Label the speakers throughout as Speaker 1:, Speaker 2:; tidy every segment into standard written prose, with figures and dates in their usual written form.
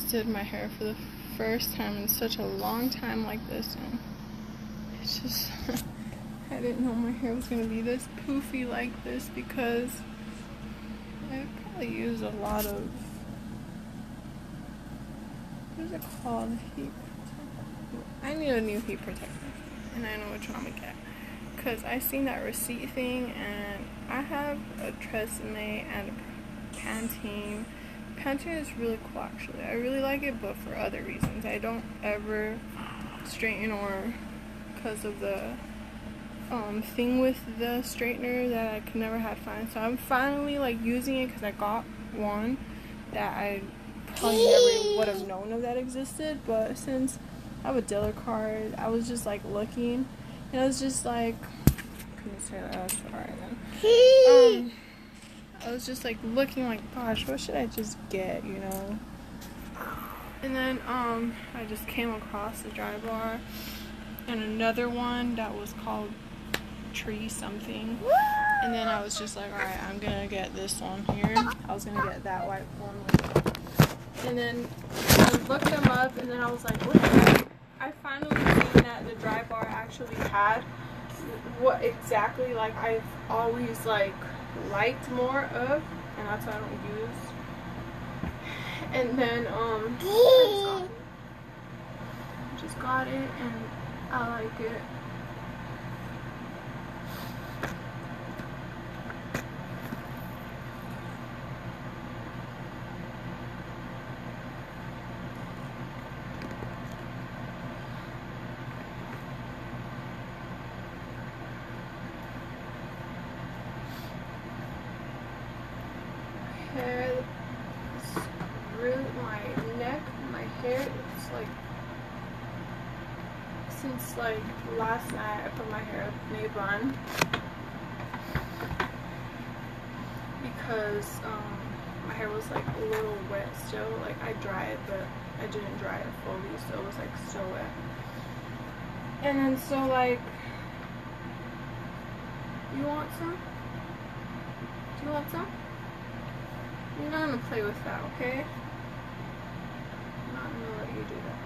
Speaker 1: just did my hair for the first time in such a long time like this, and it's just I didn't know my hair was gonna be this poofy like this because I probably use a lot of, what is it called? Heat protector. I need a new heat protector, and I know which one I'm gonna get because I seen that receipt thing, and I have a Tresemme and a Pantene. Pantene is really cool actually. I really like it, but for other reasons. I don't ever straighten or because of the thing with the straightener that I could never have fun. So I'm finally like using it because I got one that I probably never would have known of that existed. But since I have a dealer card, I was just like looking, and I was just like, couldn't say that. That's alright then. I was just like looking like, gosh, what should I just get, you know? And then I just came across the Drybar and another one that was called Tree something. And then I was just like, alright, I'm gonna get this one here. I was gonna get that white one. And then I looked them up, and then I was like, what the heck? I finally seen that the Drybar actually had what exactly like I've always like liked more of, and that's why I don't use. And then I just got it, and I like it. Hair is really, my neck, my hair, it's like, since like last night I put my hair up in a bun because my hair was like a little wet still. Like I dried it, but I didn't dry it fully, so it was like still wet. And then so like, you want some? Do you want some? You're not gonna play with that, okay? I'm not gonna let you do that.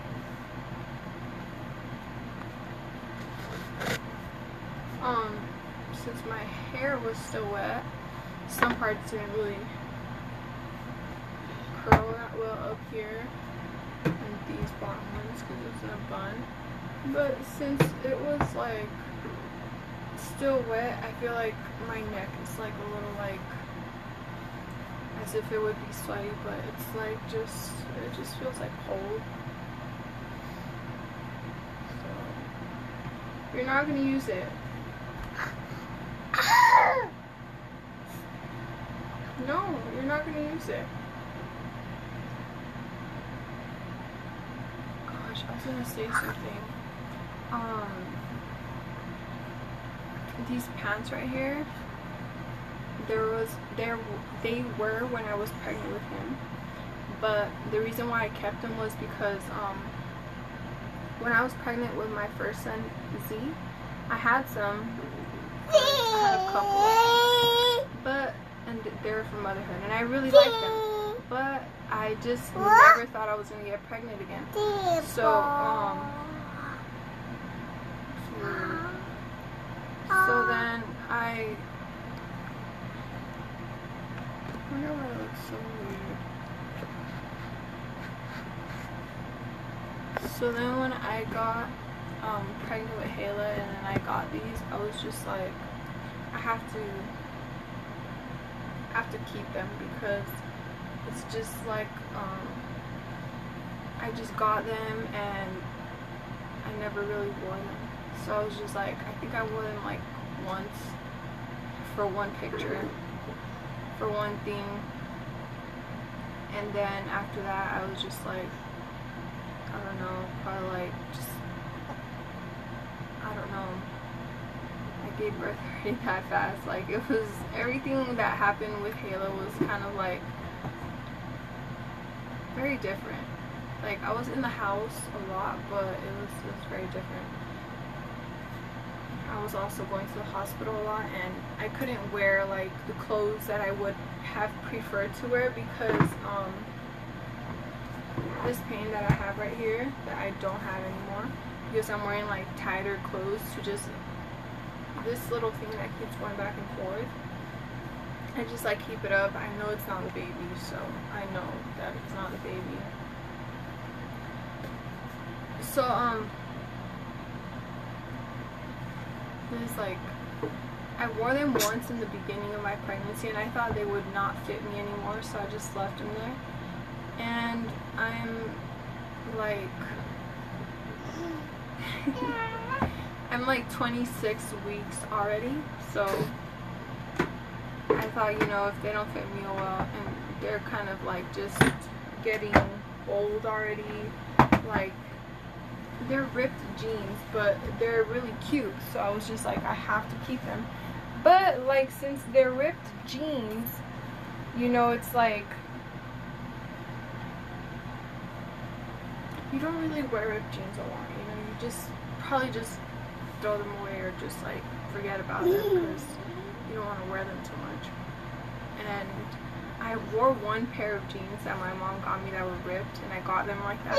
Speaker 1: Since my hair was still wet, some parts didn't really curl that well up here, and these bottom ones because it was in a bun. But since it was like still wet, I feel like my neck is like a little like as if it would be sweaty, but it's like it just feels like cold. So you're not gonna use it. No, you're not gonna use it. Gosh, I was gonna say something. These pants right here, they were when I was pregnant with him, but the reason why I kept them was because when I was pregnant with my first son Z, I had some. I had a couple, but they were from motherhood, and I really liked them, but I just never thought I was gonna get pregnant again. So then I wonder why it looks so weird. So then when I got pregnant with Hayla, and then I got these, I was just like, I have to keep them because it's just like I just got them and I never really wore them. So I was just like, I think I wore them like once for one picture, for one thing, and then after that I was just like, I don't know, probably like just, I don't know, I gave birth already that fast. Like it was, everything that happened with Hayla was kind of like very different. Like I was in the house a lot, but it was very different. I was also going to the hospital a lot, and I couldn't wear like the clothes that I would have preferred to wear because this pain that I have right here that I don't have anymore because I'm wearing like tighter clothes to just this little thing that keeps going back and forth. I just like keep it up. I know it's not the baby, so I know that it's not the baby. So this like I wore them once in the beginning of my pregnancy and I thought they would not fit me anymore, so I just left them there. And I'm like I'm like 26 weeks already, so I thought, you know, if they don't fit me well and they're kind of like just getting old already, like they're ripped jeans, but they're really cute, so I was just like, I have to keep them. But like since they're ripped jeans, you know, it's like you don't really wear ripped jeans a lot, you know, you just probably just throw them away or just like forget about them because you don't want to wear them too much. And I wore one pair of jeans that my mom got me that were ripped, and I got them like that,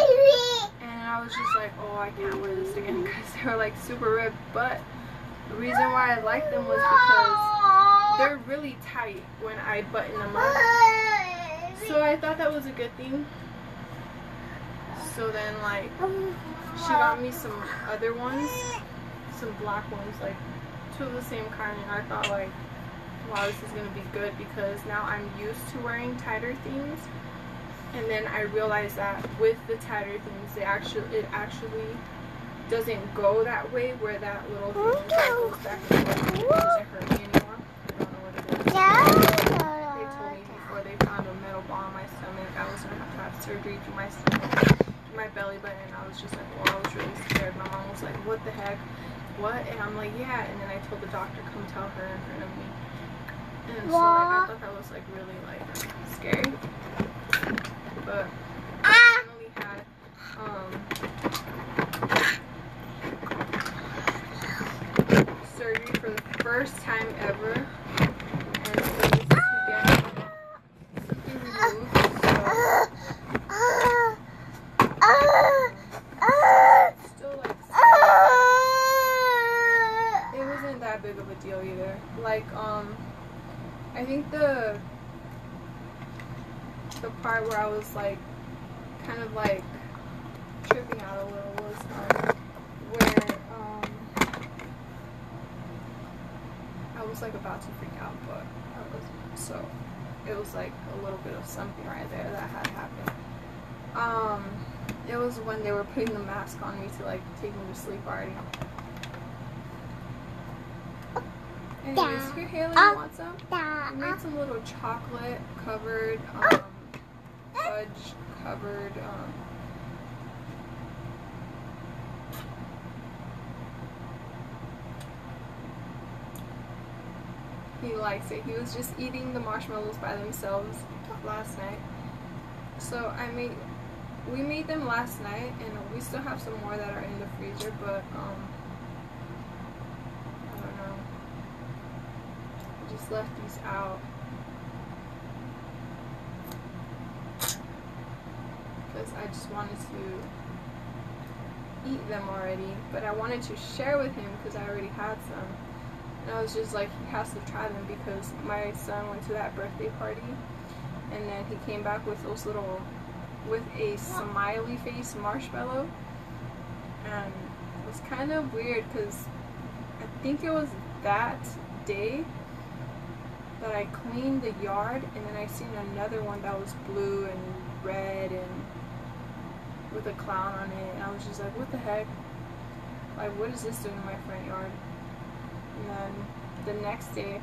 Speaker 1: and I was just like, oh, I can't wear this again because they were like super ripped. But the reason why I liked them was because they're really tight when I button them up, so I thought that was a good thing. So then like she got me some other ones, some black ones, like two of the same kind, and I thought like, wow, this is gonna be good because now I'm used to wearing tighter things. And then I realized that with the tighter things, it actually doesn't go that way, where that little thing that goes back and forth. It doesn't hurt me anymore. I don't know what it is. They told me before they found a metal ball in my stomach, I was gonna have surgery through my stomach, my belly button. And I was just like, well, I was really scared. My mom was like, what the heck? What? And I'm like, yeah. And then I told the doctor, come tell her in front of me. And so like, I thought that was like really like scary. But I finally had surgery for the first time ever, and it was to get something removed. So still like it wasn't that big of a deal either. Like I think the part where I was like kind of like tripping out a little was where I was like about to freak out, but I wasn't. So it was like a little bit of something right there that had happened. It was when they were putting the mask on me to like take me to sleep already. Anyways, here Haley, you want some? We made some little chocolate covered, fudge covered, he likes it. He was just eating the marshmallows by themselves last night. So we made them last night, and we still have some more that are in the freezer, but just left these out because I just wanted to eat them already, but I wanted to share with him because I already had some, and I was just like, he has to try them because my son went to that birthday party and then he came back with those little, with a smiley face marshmallow, and it was kind of weird because I think it was that day that I cleaned the yard, and then I seen another one that was blue and red and with a clown on it, and I was just like, what the heck? Like, what is this doing in my front yard? And then the next day,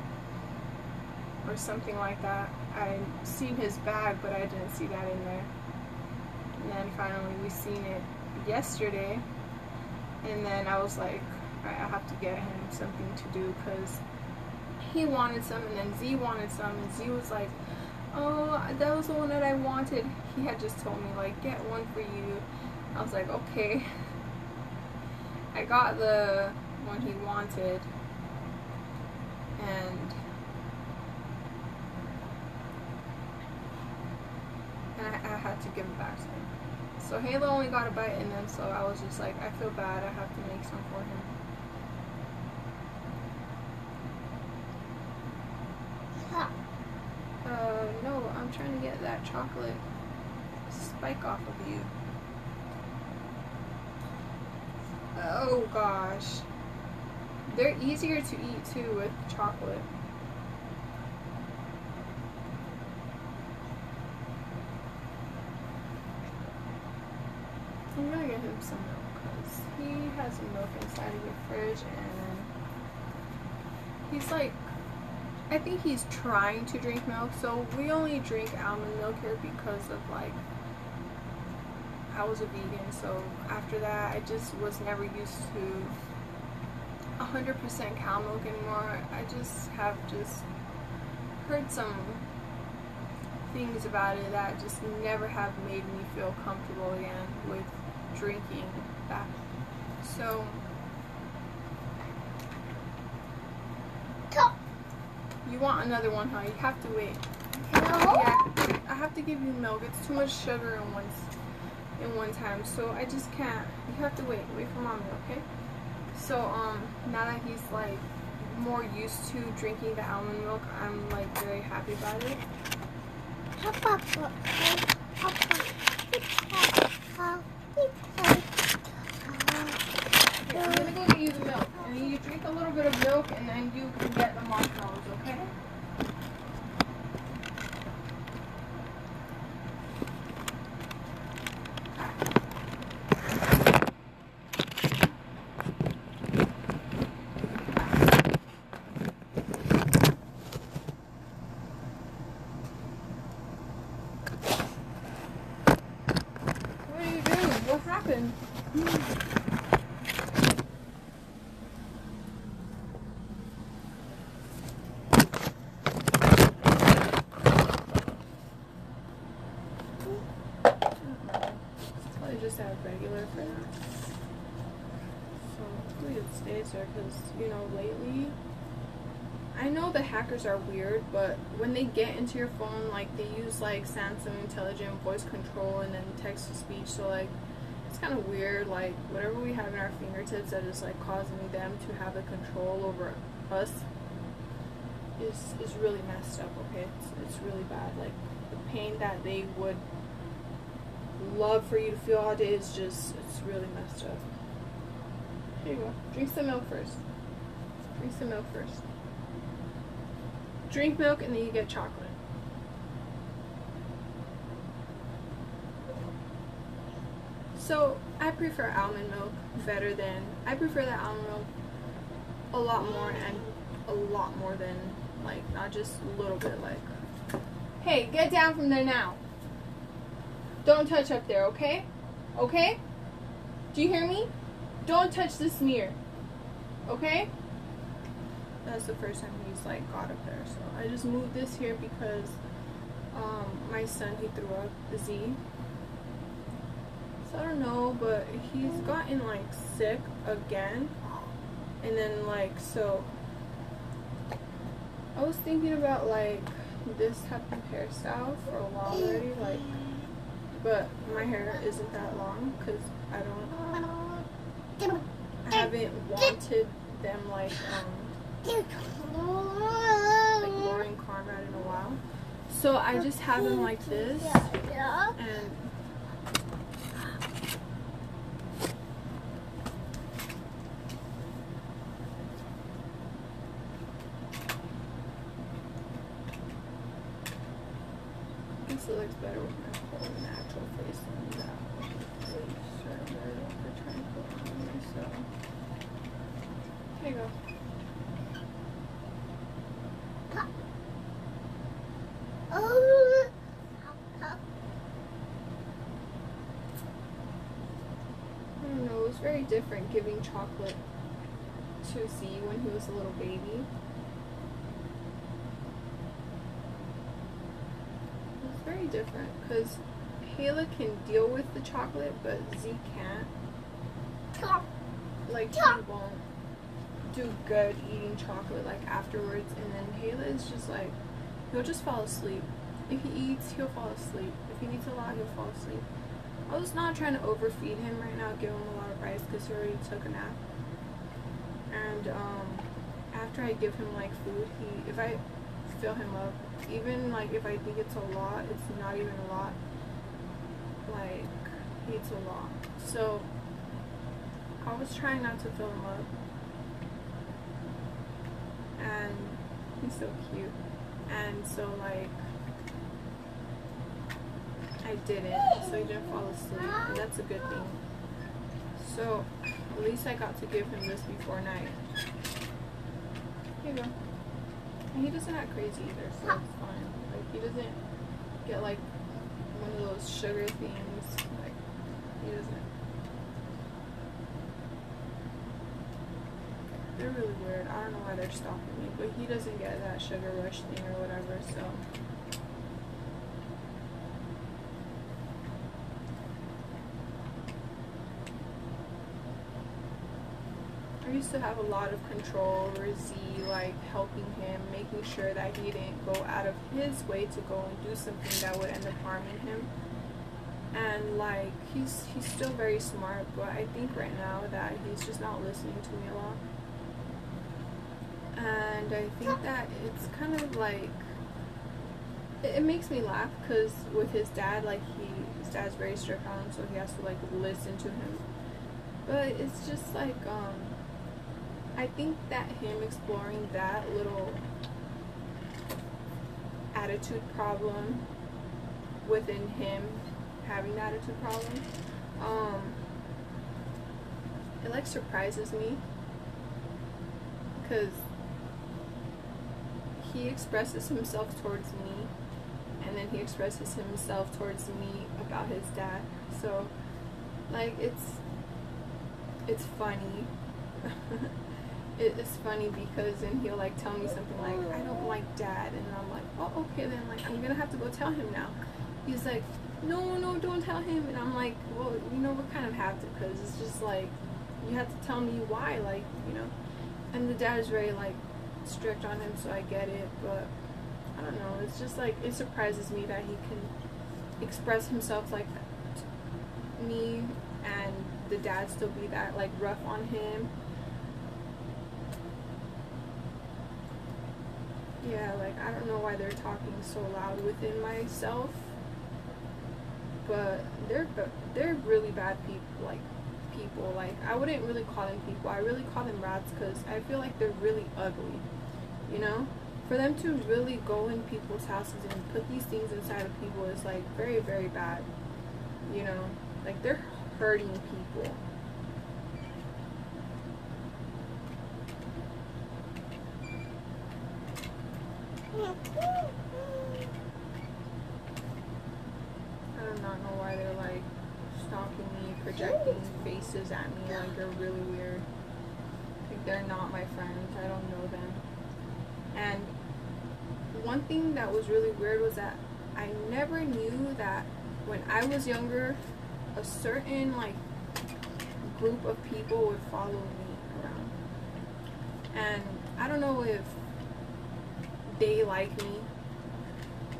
Speaker 1: or something like that, I seen his bag, but I didn't see that in there. And then finally we seen it yesterday, and then I was like, alright, I have to get him something to do because he wanted some, and then Z wanted some, and Z was like, oh, that was the one that I wanted. He had just told me, like, get one for you. I was like, okay. I got the one he wanted, and I had to give it back to him. So Halo only got a bite, and then so I was just like, I feel bad. I have to make some for him. No, I'm trying to get that chocolate spike off of you. Oh gosh. They're easier to eat too with chocolate. I'm gonna get him some milk because he has some milk inside of the fridge, and he's like, I think he's trying to drink milk. So we only drink almond milk here because of like, I was a vegan, so after that I just was never used to 100% cow milk anymore. I just have heard some things about it that just never have made me feel comfortable again with drinking that. So you want another one, huh? You have to wait. Yeah, I have to give you milk. It's too much sugar in one time, so I just can't. You have to wait for mommy, okay? So now that he's like more used to drinking the almond milk, I'm like very happy about it. Okay, I'm gonna go get you the milk, and then you drink a little bit of milk, and then you can get the marshmallows, okay? What are you doing? What happened? Just have regular for now. So hopefully it stays there, because you know, lately I know the hackers are weird, but when they get into your phone, like they use like Samsung Intelligent Voice Control and then text to speech, so like it's kind of weird, like whatever we have in our fingertips that is like causing them to have the control over us is really messed up. Okay, it's really bad. Like the pain that they would love for you to feel all day is just, it's really messed up. Here you go. Drink some milk first. Drink some milk first. Drink milk and then you get chocolate. So I prefer almond milk better than, I prefer the almond milk a lot more, and a lot more than like, not just a little bit. Like, hey, get down from there now. Don't touch up there, okay? Okay? Do you hear me? Don't touch the smear. Okay? That's the first time he's like got up there. So I just moved this here because my son, he threw up the Z. So I don't know, but he's gotten like sick again. And then like, so I was thinking about like this type of hairstyle for a while already, like, but my hair isn't that long because I haven't wanted them like Lauren Conrad in a while. So I just have them like this, and this looks better with my whole natural face than that. So here you go. I don't know, it was very different giving chocolate to Z when he was a little baby. It's very different because Hayla can deal with the chocolate, but Z can't. Like, he won't do good eating chocolate like afterwards, and then Hayla is just like, he'll just fall asleep. If he eats, he'll fall asleep. If he eats a lot, he'll fall asleep. I was not trying to overfeed him right now, give him a lot of rice because he already took a nap. And after I give him like food, if I fill him up, even like if I think it's a lot, it's not even a lot. Like, he eats a lot. So I was trying not to fill him up. And he's so cute. And so like I didn't, so he didn't fall asleep, and that's a good thing. So at least I got to give him this before night. Here you go. And he doesn't act crazy either, so it's fine. Like, he doesn't get like one of those sugar things. Like, he doesn't. They're really weird. I don't know why they're stopping me, but he doesn't get that sugar rush thing or whatever, so. I used to have a lot of control over Z, like helping him, making sure that he didn't go out of his way to go and do something that would end up harming him. And like, he's still very smart, but I think right now that he's just not listening to me a lot. And I think that it's kind of like, it makes me laugh because with his dad, like his dad's very strict on him, so he has to like listen to him. But it's just like, I think that him exploring that little attitude problem within him, having the attitude problem, it like surprises me, because he expresses himself towards me, and then he expresses himself towards me about his dad. So like, it's funny. It's funny because then he'll like tell me something like, I don't like dad, and I'm like, oh, okay, then like I'm gonna have to go tell him now. He's like, no, don't tell him. And I'm like, well, we kind of have to, because it's just like, you have to tell me why, like, and the dad is very like strict on him, so I get it, but I don't know, it's just like, it surprises me that he can express himself like that to me, and the dad still be that like rough on him. Yeah, like, I don't know why they're talking so loud within myself, but they're really bad people. Like, I wouldn't really call them people. I really call them rats, because I feel like they're really ugly, For them to really go in people's houses and put these things inside of people is like very, very bad, Like, they're hurting people. I do not know why they're like stalking me, projecting faces at me, like they're really weird. Like, they're not my friends, I don't know them. And one thing that was really weird was that I never knew that when I was younger, a certain like group of people would follow me around. And I don't know if they like me.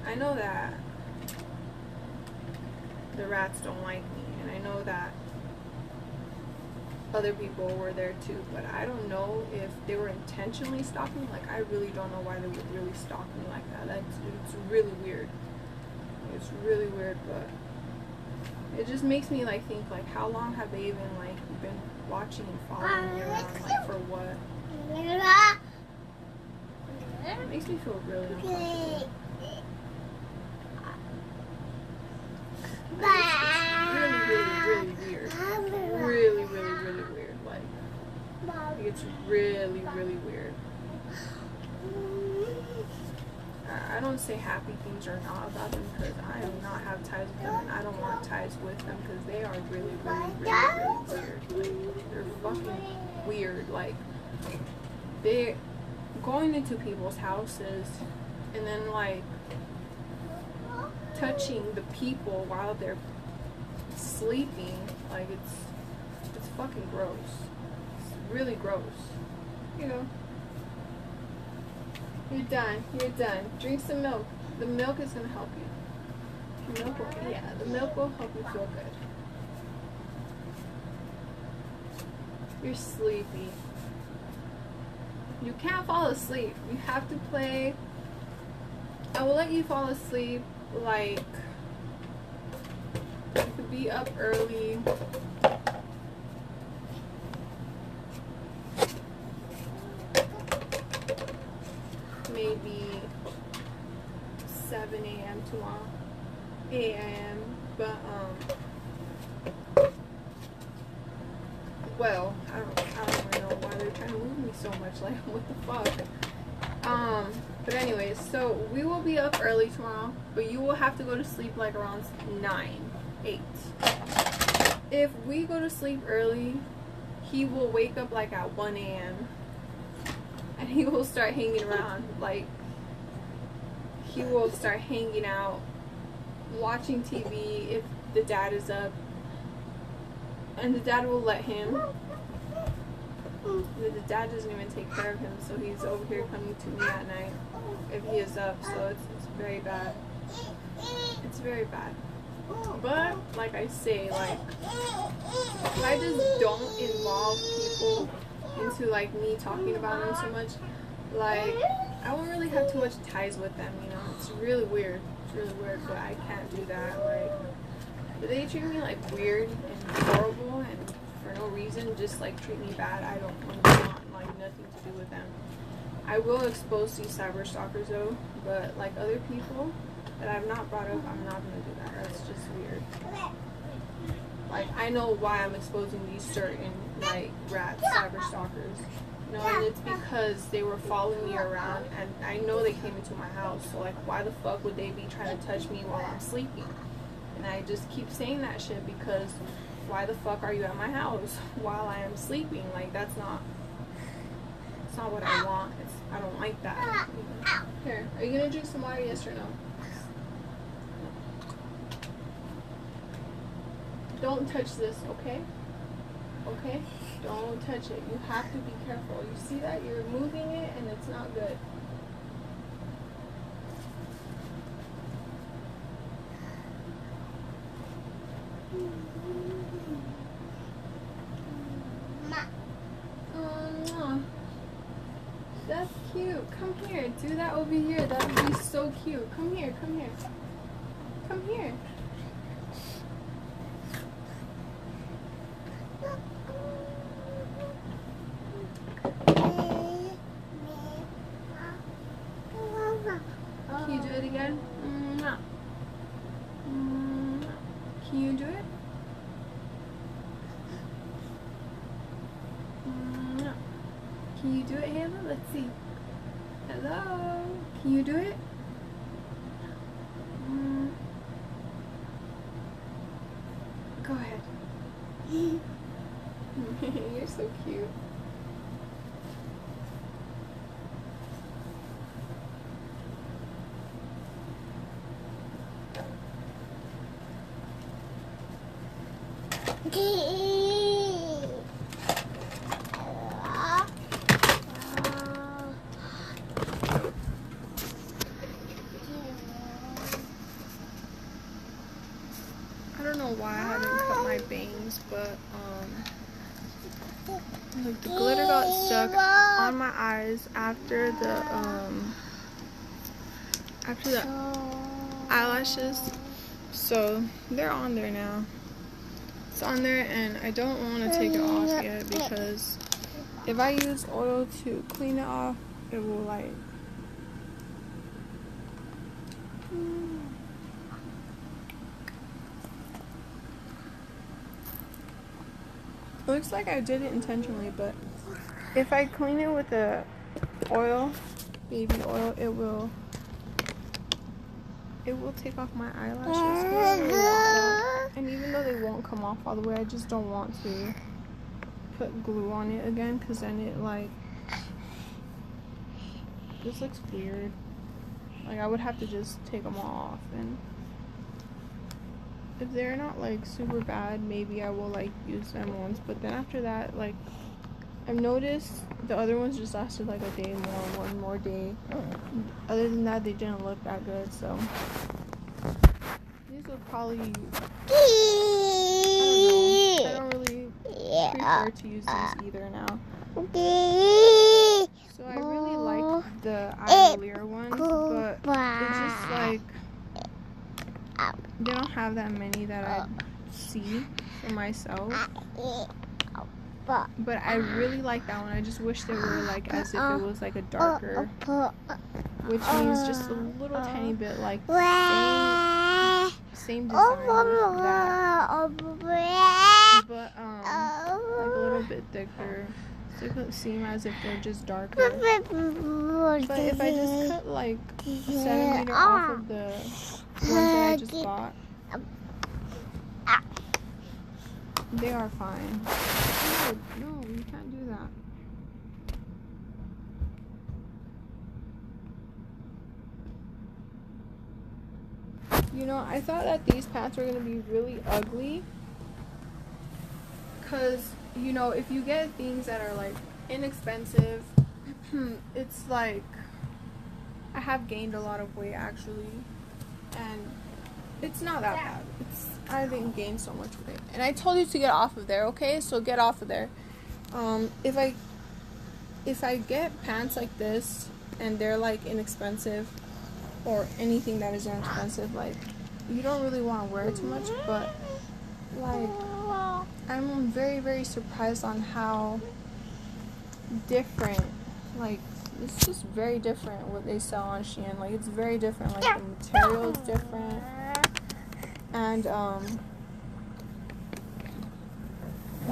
Speaker 1: I know that the rats don't like me, and I know that other people were there too, but I don't know if they were intentionally stalking me. Like, I really don't know why they would really stalk me like that. It's really weird. It's really weird, but it just makes me like think, like, how long have they even like been watching and following me around, like, for what? It makes me feel really uncomfortable. It's really weird. Really weird. Like, it's really weird. I don't say happy things or not about them, because I do not have ties with them, and I don't want ties with them, because they are really weird. Like, they're fucking weird. Like, they're going into people's houses and then like touching the people while they're sleeping. Like, it's fucking gross. It's really gross. You're done. Drink some milk. The milk is gonna help you. Yeah, the milk will help you feel good. You're sleepy. You can't fall asleep. You have to play. I will let you fall asleep, like, you could be up early. Maybe 7 a.m. tomorrow. 8 a.m. But, well, I don't even know why they're trying to move me so much. Like, what the fuck? But anyways, so we will be up early tomorrow, but you will have to go to sleep like around 9, 8. If we go to sleep early, he will wake up like at 1 a.m. and he will start hanging around. Like, he will start hanging out, watching TV if the dad is up, and the dad will let him. The dad doesn't even take care of him, so he's over here coming to me at night if he is up, so it's very bad. It's very bad. But, like I say, like, if I just don't involve people into, like, me talking about them so much, like, I won't really have too much ties with them, you know? It's really weird. It's really weird, but I can't do that. Like, they treat me, like, weird and horrible, and for no reason, just, like, treat me bad. I don't want, like, nothing to do with them. I will expose these cyber stalkers, though, but, like, other people that I've not brought up, I'm not gonna do that. That's just weird. Like, I know why I'm exposing these certain, like, rat cyber stalkers. You know, and it's because they were following me around, and I know they came into my house, so, like, why the fuck would they be trying to touch me while I'm sleeping? And I just keep saying that shit because why the fuck are you at my house while I am sleeping? Like, it's not what I want. I don't like that. Here, are you gonna drink some water, yes or no? Don't touch this, okay? Okay? Don't touch it. You have to be careful. You see that? You're moving it and it's not good. That's cute. Come here. Do that over here. That would be so cute. Come here. Come here. Come here. Can you do it again? Can you do it? Can you do it, Hannah? Let's see. Hello? Can you do it? Go ahead. You're so cute. I don't know why I haven't cut my bangs, but like the glitter got stuck on my eyes after the eyelashes, so they're on there now. It's on there, and I don't want to take it off yet because if I use oil to clean it off, it will like looks like I did it intentionally, but if I clean it with the oil, baby oil, it will take off my eyelashes. And even though they won't come off all the way, I just don't want to put glue on it again, because then it like this looks weird. Like I would have to just take them all off, and if they're not like super bad, maybe I will like use them once, but then after that, like I've noticed the other ones just lasted like a day more, one more day. Other than that, they didn't look that good, so these would probably, I don't really prefer to use these either now. So I really like the Ivalier ones, but it's just like they don't have that many that I see for myself. But I really like that one. I just wish they were like as if it was like a darker, which means just a little tiny bit like same design with that, but like a little bit thicker, so it could seem as if they're just darker. But if I just cut like a centimeter off of the ones that I just bought, they are fine. No, you can't do that. You know, I thought that these pants were going to be really ugly. Because, you know, if you get things that are like inexpensive, it's like, I have gained a lot of weight actually. And it's not that bad. I didn't gain so much weight. And I told you to get off of there, okay? So get off of there. If I get pants like this and they're like inexpensive, or anything that is inexpensive, like you don't really want to wear it too much, but like I'm very, very surprised on how different, like it's just very different what they sell on Shein. Like it's very different, like the material is different, and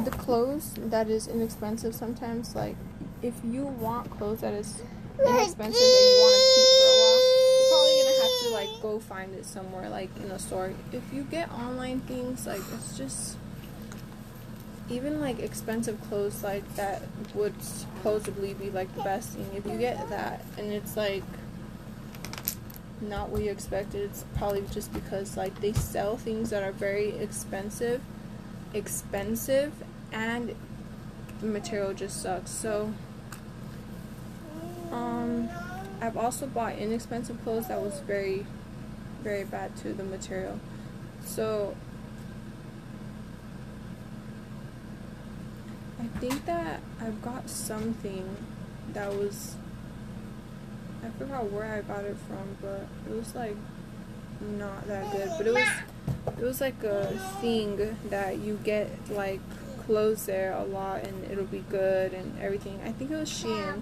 Speaker 1: the clothes that is inexpensive sometimes, like if you want clothes that is inexpensive that you want to keep for a while, you're probably gonna have to like go find it somewhere like in a store. If you get online things, like it's just, even like expensive clothes like that would supposedly be like the best thing, if you get that and it's like not what you expected, it's probably just because like they sell things that are very expensive and the material just sucks. So I've also bought inexpensive clothes that was very, very bad too, the material. So I think that I've got something that was, I forgot where I got it from, but it was like not that good, but it was like a thing that you get like clothes there a lot and it'll be good and everything. I think it was Shein,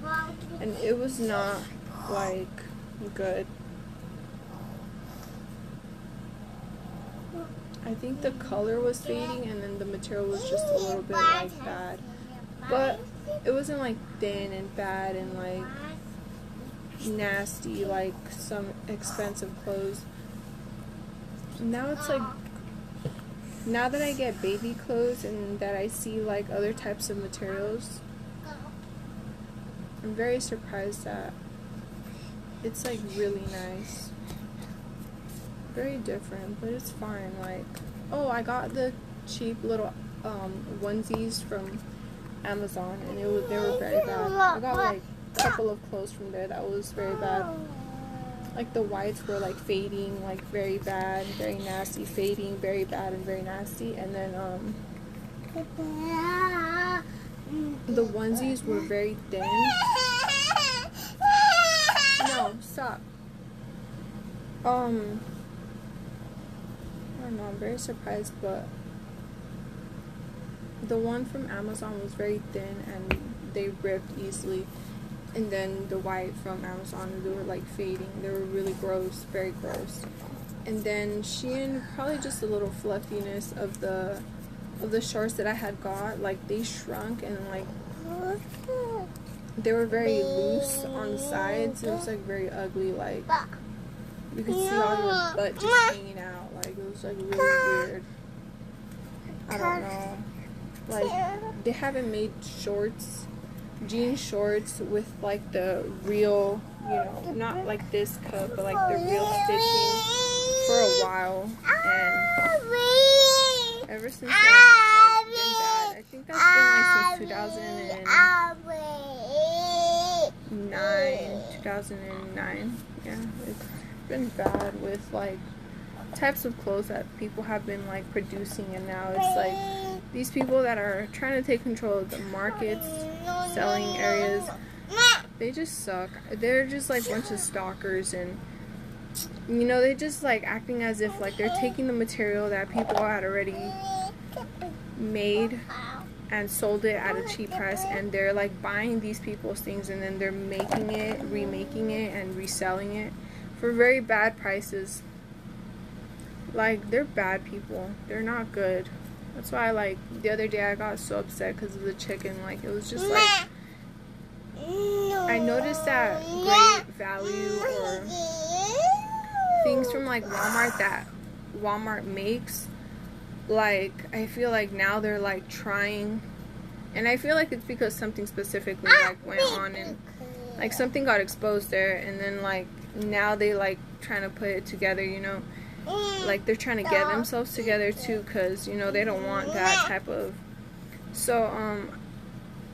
Speaker 1: and it was not like good. I think the color was fading and then the material was just a little bit like bad, but it wasn't like thin and bad and like nasty like some expensive clothes. Now it's like, now that I get baby clothes and that I see like other types of materials, I'm very surprised that it's like really nice. Very different, but it's fine. Like, oh, I got the cheap little onesies from Amazon and they were very bad. I got like a couple of clothes from there that was very bad. Like the whites were like fading, like very bad, very nasty, fading, very bad and very nasty. And then the onesies were very thin. No, stop. I don't know, I'm very surprised, but the one from Amazon was very thin and they ripped easily. And then the white from Amazon, they were like fading. They were really gross, very gross. And then Shein, probably just a little fluffiness of the shorts that I had got. Like they shrunk and like they were very loose on the sides. It was like very ugly. Like you could see all your butt just hanging out. Like it was like really weird. I don't know. Like they haven't made shorts, jean shorts with like the real, you know, not like this cut, but like the real stitching for a while, and ever since then it's like been bad. I think that's been like since 2009, yeah, it's been bad with like types of clothes that people have been like producing, and now it's like these people that are trying to take control of the markets, selling areas, they just suck. They're just like a bunch of stalkers, and you know, they just like acting as if like they're taking the material that people had already made and sold it at a cheap price, and they're like buying these people's things, and then they're making it, remaking it, and reselling it for very bad prices. Like, they're bad people. They're not good. That's why, like, the other day I got so upset because of the chicken. Like, it was just like, I noticed that Great Value or things from like Walmart that Walmart makes, like, I feel like now they're like trying, and I feel like it's because something specifically like went on, and like something got exposed there, and then like now they like trying to put it together, you know, like they're trying to get themselves together too, because you know they don't want that type of, so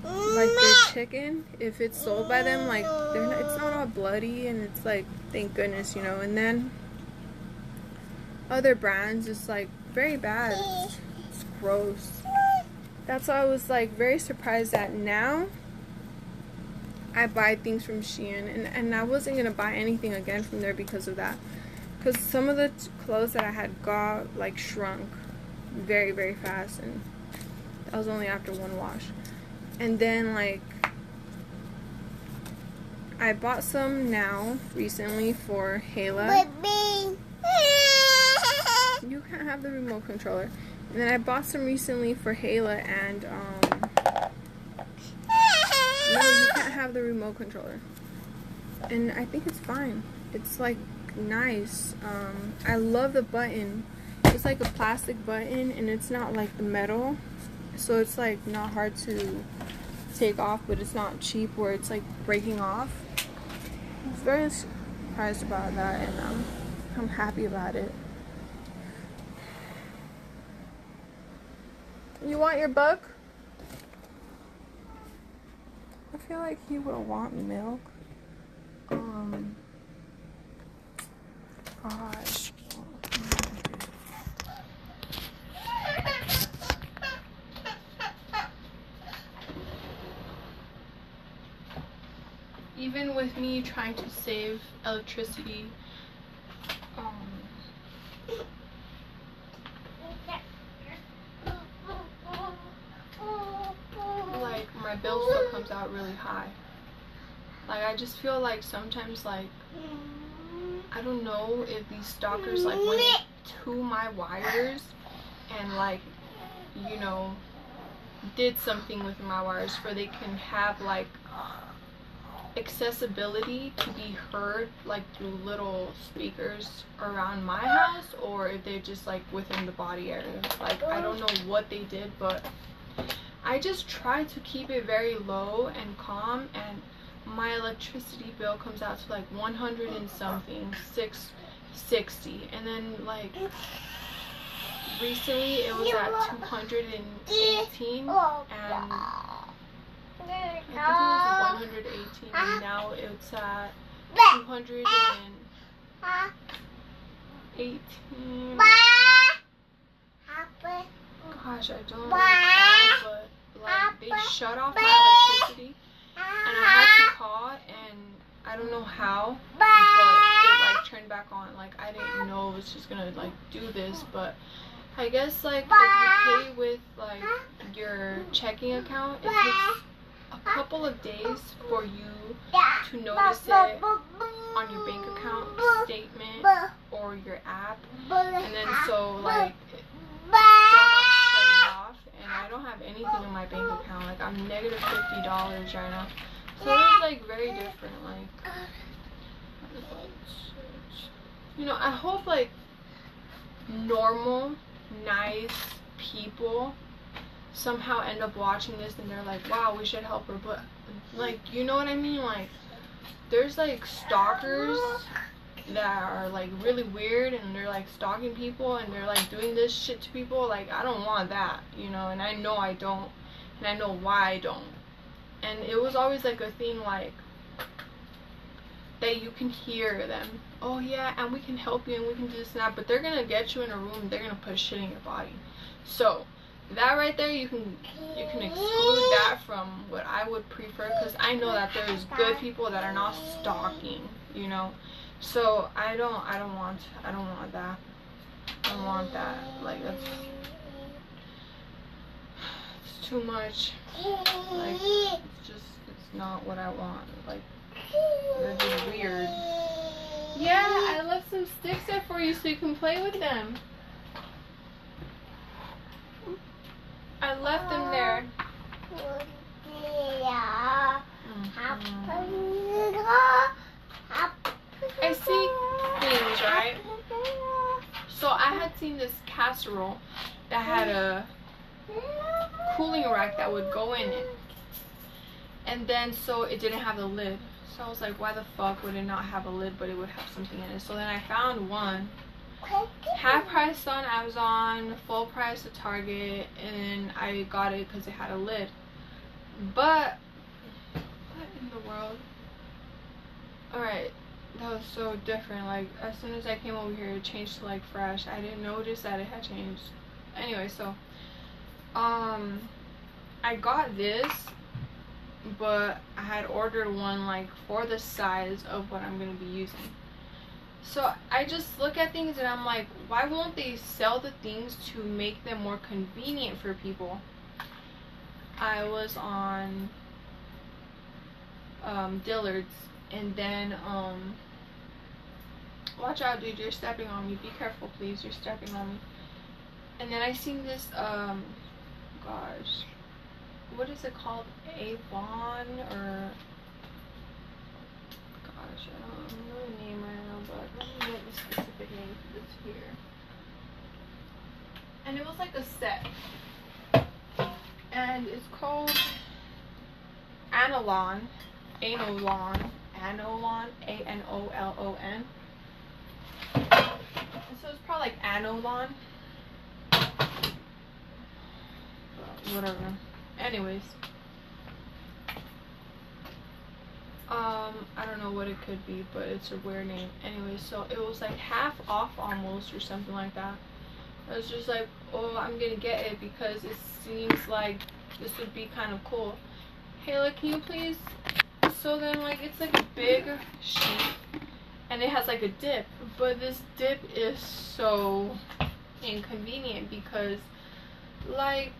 Speaker 1: like their chicken, if it's sold by them, like they're not, it's not all bloody, and it's like, thank goodness, you know. And then other brands, it's like very bad. It's gross. That's why I was like very surprised that now I buy things from Shein, and I wasn't gonna buy anything again from there because of that, because some of the clothes that I had got like shrunk very, very fast, and that was only after one wash. And then like I bought some now recently for Hayla. You can't have the remote controller. And then I bought some recently for Hayla, and no, you can't have the remote controller. And I think it's fine. It's like nice. I love the button. It's like a plastic button, and it's not like the metal, so it's like not hard to take off, but it's not cheap where it's like breaking off. I was very surprised about that, and I'm happy about it. You want your book? I feel like he will want milk. Gosh. Even with me trying to save electricity, like my bill still comes out really high. Like, I just feel like sometimes, like, I don't know if these stalkers like went to my wires and like, you know, did something with my wires where they can have like accessibility to be heard like through little speakers around my house, or if they're just like within the body area. Like, I don't know what they did, but I just try to keep it very low and calm, and my electricity bill comes out to like 100 and something, 660, and then like recently it was at 218, and I think it was 118, and now it's at 218. Gosh, I don't know, but like they shut off my electricity, and I had to call, and I don't know how, but it like turned back on. Like, I didn't know it was just gonna like do this, but I guess like if you pay with like your checking account, it takes a couple of days for you to notice it on your bank account statement or your app, and then so like shutting off, and I don't have anything in my bank account. Like, I'm negative $50 right now, so it's like very different. Like, you know, I hope like normal, nice people somehow end up watching this and they're like, wow, we should help her. But like, you know what I mean? Like, there's like stalkers that are like really weird, and they're like stalking people, and they're like doing this shit to people. Like, I don't want that, you know, and I know I don't, and I know why I don't. And it was always like a thing, like that you can hear them. Oh yeah, and we can help you and we can do this and that, but they're gonna get you in a room, they're gonna put shit in your body. So that right there, you can exclude that from what I would prefer, because I know that there's good people that are not stalking, you know. So I don't want that. I don't want that. Like it's too much. Like it's not what I want. Like they're just weird. Yeah, I left some sticks there for you so you can play with them. I left them there. I see things, right? So I had seen this casserole that had a cooling rack that would go in it. And then so it didn't have the lid. So I was like, why the fuck would it not have a lid but it would have something in it? So then I found one. Half price on Amazon, full price at Target, and I got it because it had a lid. But what in the world? Alright, that was so different. Like as soon as I came over here, it changed to like fresh. I didn't notice that it had changed. Anyway, so I got this, but I had ordered one like for the size of what I'm gonna be using. So I just look at things and I'm like, why won't they sell the things to make them more convenient for people? I was on Dillard's, and then watch out dude, you're stepping on me, be careful please, you're stepping on me. And then I seen this gosh, what is it called, Avon, or gosh, I don't know the name right now, but let me get the specific name for this here. And it was like a set, and it's called Anolon, Anolon, A-N-O-L-O-N. So it's probably like Anolon, whatever. Anyways, I don't know what it could be, but it's a weird name. Anyway, so it was like half off almost or something like that. I was just like, oh, I'm gonna get it because it seems like this would be kind of cool. Hey, look, can you please? So then like it's like a big sheet and it has like a dip, but this dip is so inconvenient because like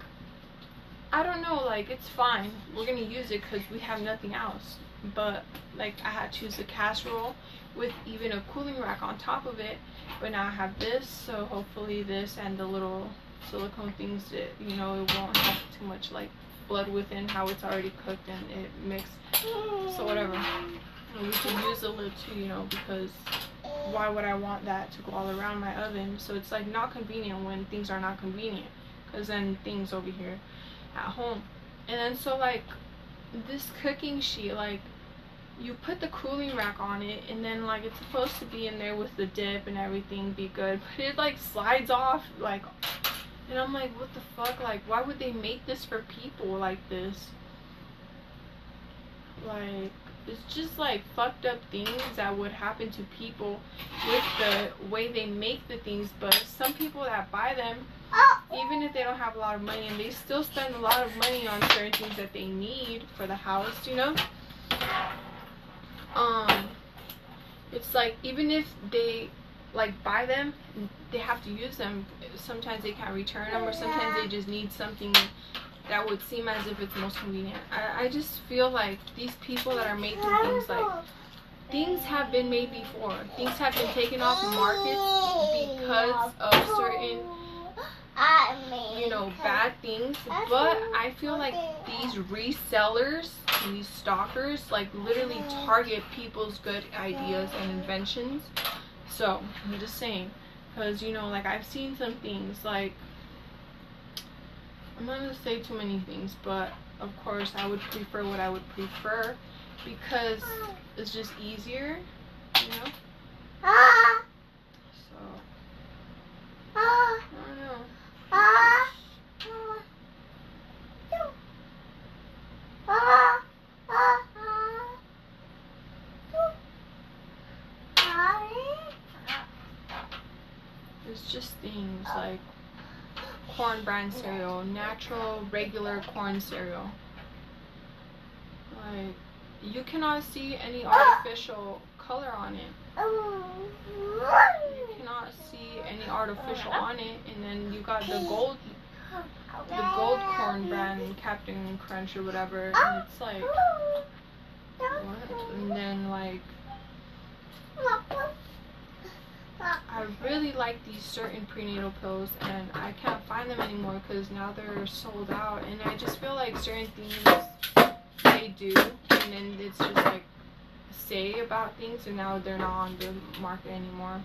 Speaker 1: I don't know, like it's fine, we're gonna use it because we have nothing else, but like I had to use a casserole with even a cooling rack on top of it, but now I have this, so hopefully this and the little silicone things that, you know, it won't have too much like blood within how it's already cooked and it mixed, so whatever. And we can use the lid too, you know, because why would I want that to go all around my oven? So it's like not convenient when things are not convenient, because then things over here at home. And then so like this cooking sheet, like you put the cooling rack on it and then like it's supposed to be in there with the dip and everything, be good, but it like slides off, like, and I'm like, what the fuck, like why would they make this for people like this? Like it's just like fucked up things that would happen to people with the way they make the things. But some people that buy them, even if they don't have a lot of money, and they still spend a lot of money on certain things that they need for the house, you know, it's like even if they like buy them, they have to use them. Sometimes they can't return them, or sometimes they just need something that would seem as if it's most convenient. I just feel like these people that are making things, like things have been made before, things have been taken off markets because of certain, you know, bad things. But I feel like these resellers and these stalkers like literally target people's good ideas and inventions. So I'm just saying, because you know, like I've seen some things, like I'm not gonna say too many things, but of course I would prefer what I would prefer because it's just easier, you know. So I don't know. just things like corn bran cereal, natural regular corn cereal. Like, you cannot see any artificial color on it. You cannot see any artificial on it. And then you got the gold corn brand, Captain Crunch or whatever, and it's like, what? And then like, I really like these certain prenatal pills, and I can't find them anymore because now they're sold out. And I just feel like certain things they do, and then it's just like say about things, and now they're not on the market anymore.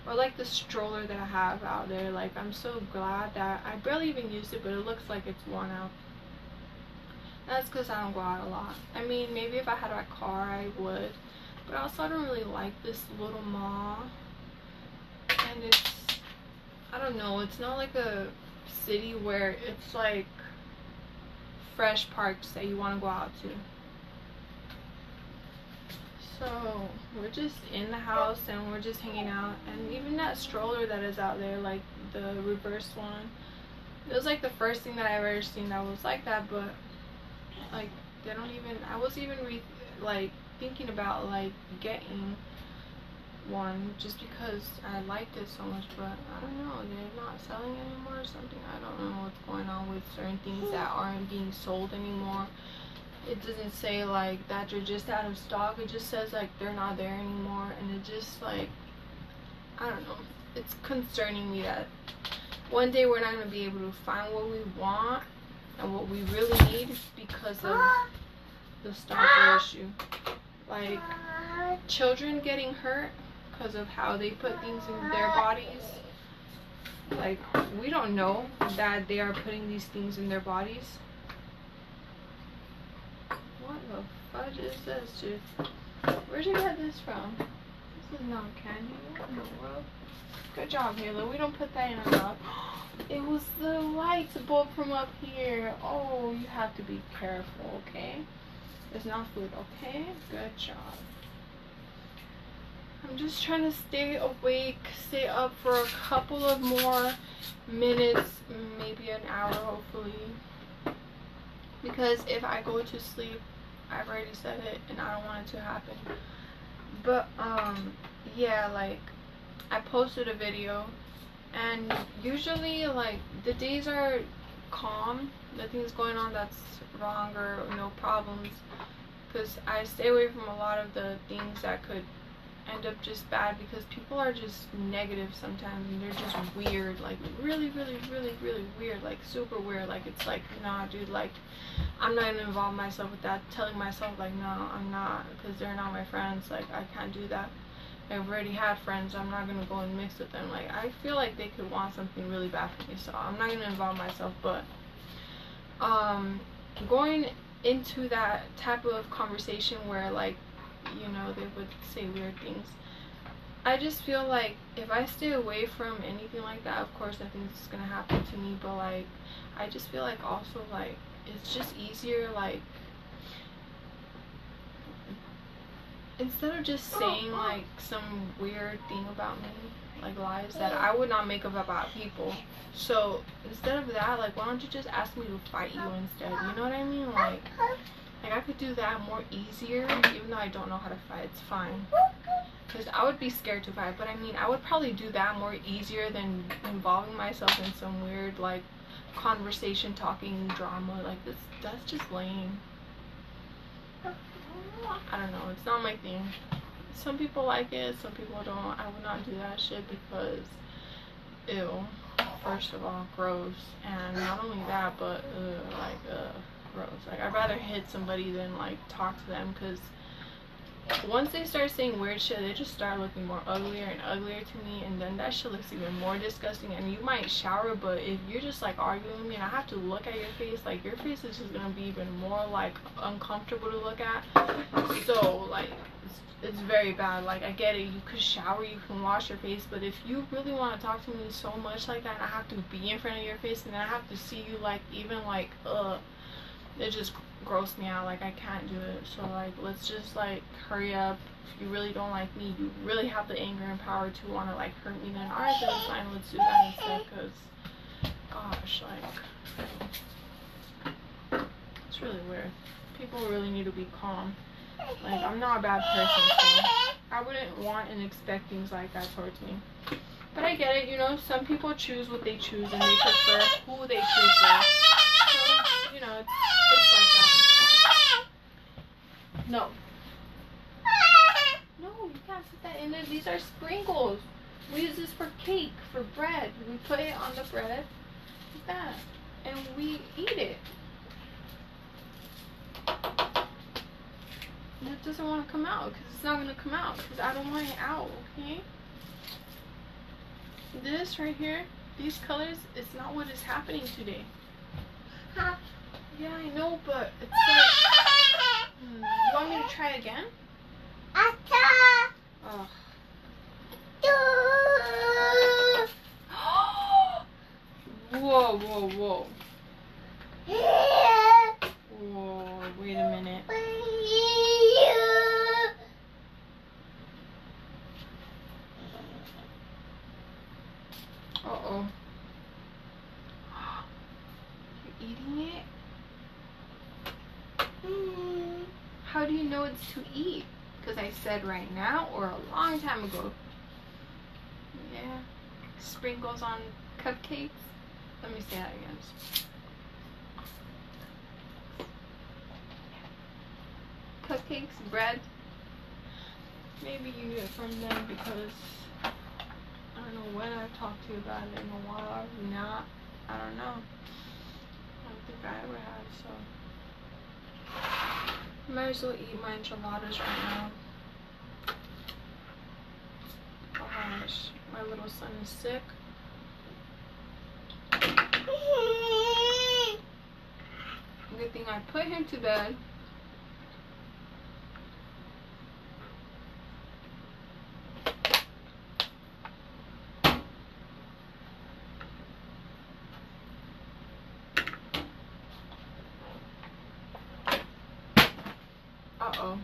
Speaker 1: Or like the stroller that I have out there, like I'm so glad that I barely even used it, but it looks like it's worn out. That's because I don't go out a lot. I mean, maybe if I had a car I would, but also I don't really like this little mall. And it's, I don't know, it's not like a city where it's like fresh parks that you want to go out to. So we're just in the house and we're just hanging out, and even that stroller that is out there, like the reverse one, it was like the first thing that I've ever seen that was like that. But like they don't even, I was even like thinking about like getting one just because I liked it so much, but I don't know, they're not selling anymore or something. I don't know what's going on with certain things that aren't being sold anymore. It doesn't say like that they're just out of stock, it just says like they're not there anymore. And it just like, I don't know, it's concerning me that one day we're not going to be able to find what we want and what we really need because of the stock issue. Like children getting hurt because of how they put things in their bodies. Like, we don't know that they are putting these things in their bodies. What the fudge is this, dude? Where'd you get this from? This is not candy. What in the world? Good job, Halo. We don't put that in our mouth. It was the lights bulb from up here. Oh, you have to be careful, okay? It's not food, okay? Good job. I'm just trying to stay awake, stay up for a couple of more minutes, maybe an hour, hopefully. Because if I go to sleep, I've already said it, and I don't want it to happen. But, yeah, like, I posted a video, and usually, like, the days are calm, nothing's going on that's wrong or no problems, because I stay away from a lot of the things that could end up just bad, because people are just negative sometimes, and they're just weird, like really weird, like super weird. Like, it's like, nah dude, like I'm not gonna involve myself with that, telling myself like, no, I'm not, because they're not my friends, like I can't do that. I've already had friends, I'm not gonna go and mix with them. Like, I feel like they could want something really bad for me, so I'm not gonna involve myself. But going into that type of conversation where, like, you know, they would say weird things, I just feel like if I stay away from anything like that, of course nothing's gonna happen to me, but like, I just feel like also, like, it's just easier, like, instead of just saying like some weird thing about me, like lies that I would not make up about people, so instead of that, like, why don't you just ask me to fight you instead? You know what I mean? Like I could do that more easier, even though I don't know how to fight. It's fine, because I would be scared to fight, but I mean, I would probably do that more easier than involving myself in some weird, like, conversation talking drama. Like, that's just lame. I don't know, it's not my thing. Some people like it, some people don't. I would not do that shit because, ew, first of all, gross, and not only that, but gross. Like, I'd rather hit somebody than like talk to them, because once they start saying weird shit, they just start looking more uglier and uglier to me, and then that shit looks even more disgusting. And you might shower, but if you're just like arguing with me and I have to look at your face, like, your face is just gonna be even more like uncomfortable to look at. So like, it's very bad. Like, I get it, you could shower, you can wash your face, but if you really want to talk to me so much like that, and I have to be in front of your face, and then I have to see you, like, even like it just grossed me out. Like, I can't do it. So like, let's just like hurry up. If you really don't like me, you really have the anger and power to want to like hurt me, then alright, then fine, let's do that instead. Because gosh, like, it's really weird. People really need to be calm. Like, I'm not a bad person, so I wouldn't want and expect things like that towards me. But I get it, you know, some people choose what they choose and they prefer who they prefer. So, you know, it's like that. No. No, you can't put that in there. These are sprinkles. We use this for cake, for bread. We put it on the bread like that. And we eat it. And it doesn't want to come out because it's not going to come out because I don't want it out, okay? This right here, these colors, it's not what is happening today. Yeah, I know, but it's like... you want me to try again? Oh. Whoa, whoa, whoa. Whoa, wait a minute. Uh-oh. You're eating it? How do you know it's to eat? Because I said right now or a long time ago. Yeah. Sprinkles on cupcakes. Let me say that again. Cupcakes, bread. Maybe you knew it from them because I don't know when I've talked to you about it in a while. Not. I don't know. I don't think I ever have, so. Might as well eat my enchiladas right now. Oh gosh, my little son is sick. Good thing I put him to bed. Uh-oh.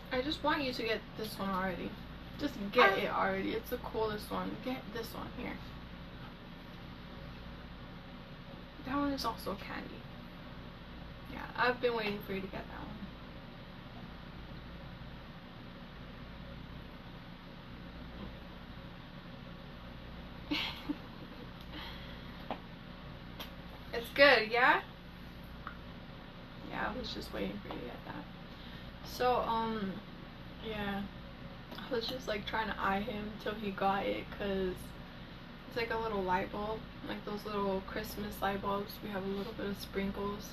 Speaker 1: I just want you to get this one already. Just get it already. It's the coolest one. Get this one here. That one is also candy. Yeah, I've been waiting for you to get that one. It's good, yeah? Yeah, I was just waiting for you to get that. So, yeah. I was just like trying to eye him till he got it because it's like a little light bulb. Like those little Christmas light bulbs. We have a little bit of sprinkles.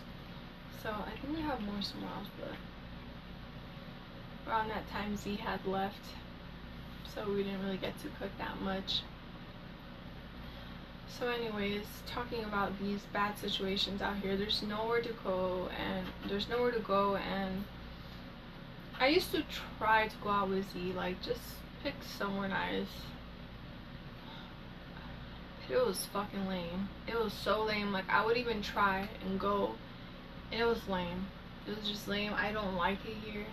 Speaker 1: So, I think we have more somewhere else, but around that time Z had left. So, we didn't really get to cook that much. So anyways, talking about these bad situations out here, there's nowhere to go and I used to try to go out with Z, like just pick somewhere nice. It was fucking lame. It was so lame. Like I would even try and go and it was lame. It was just lame. I don't like it here.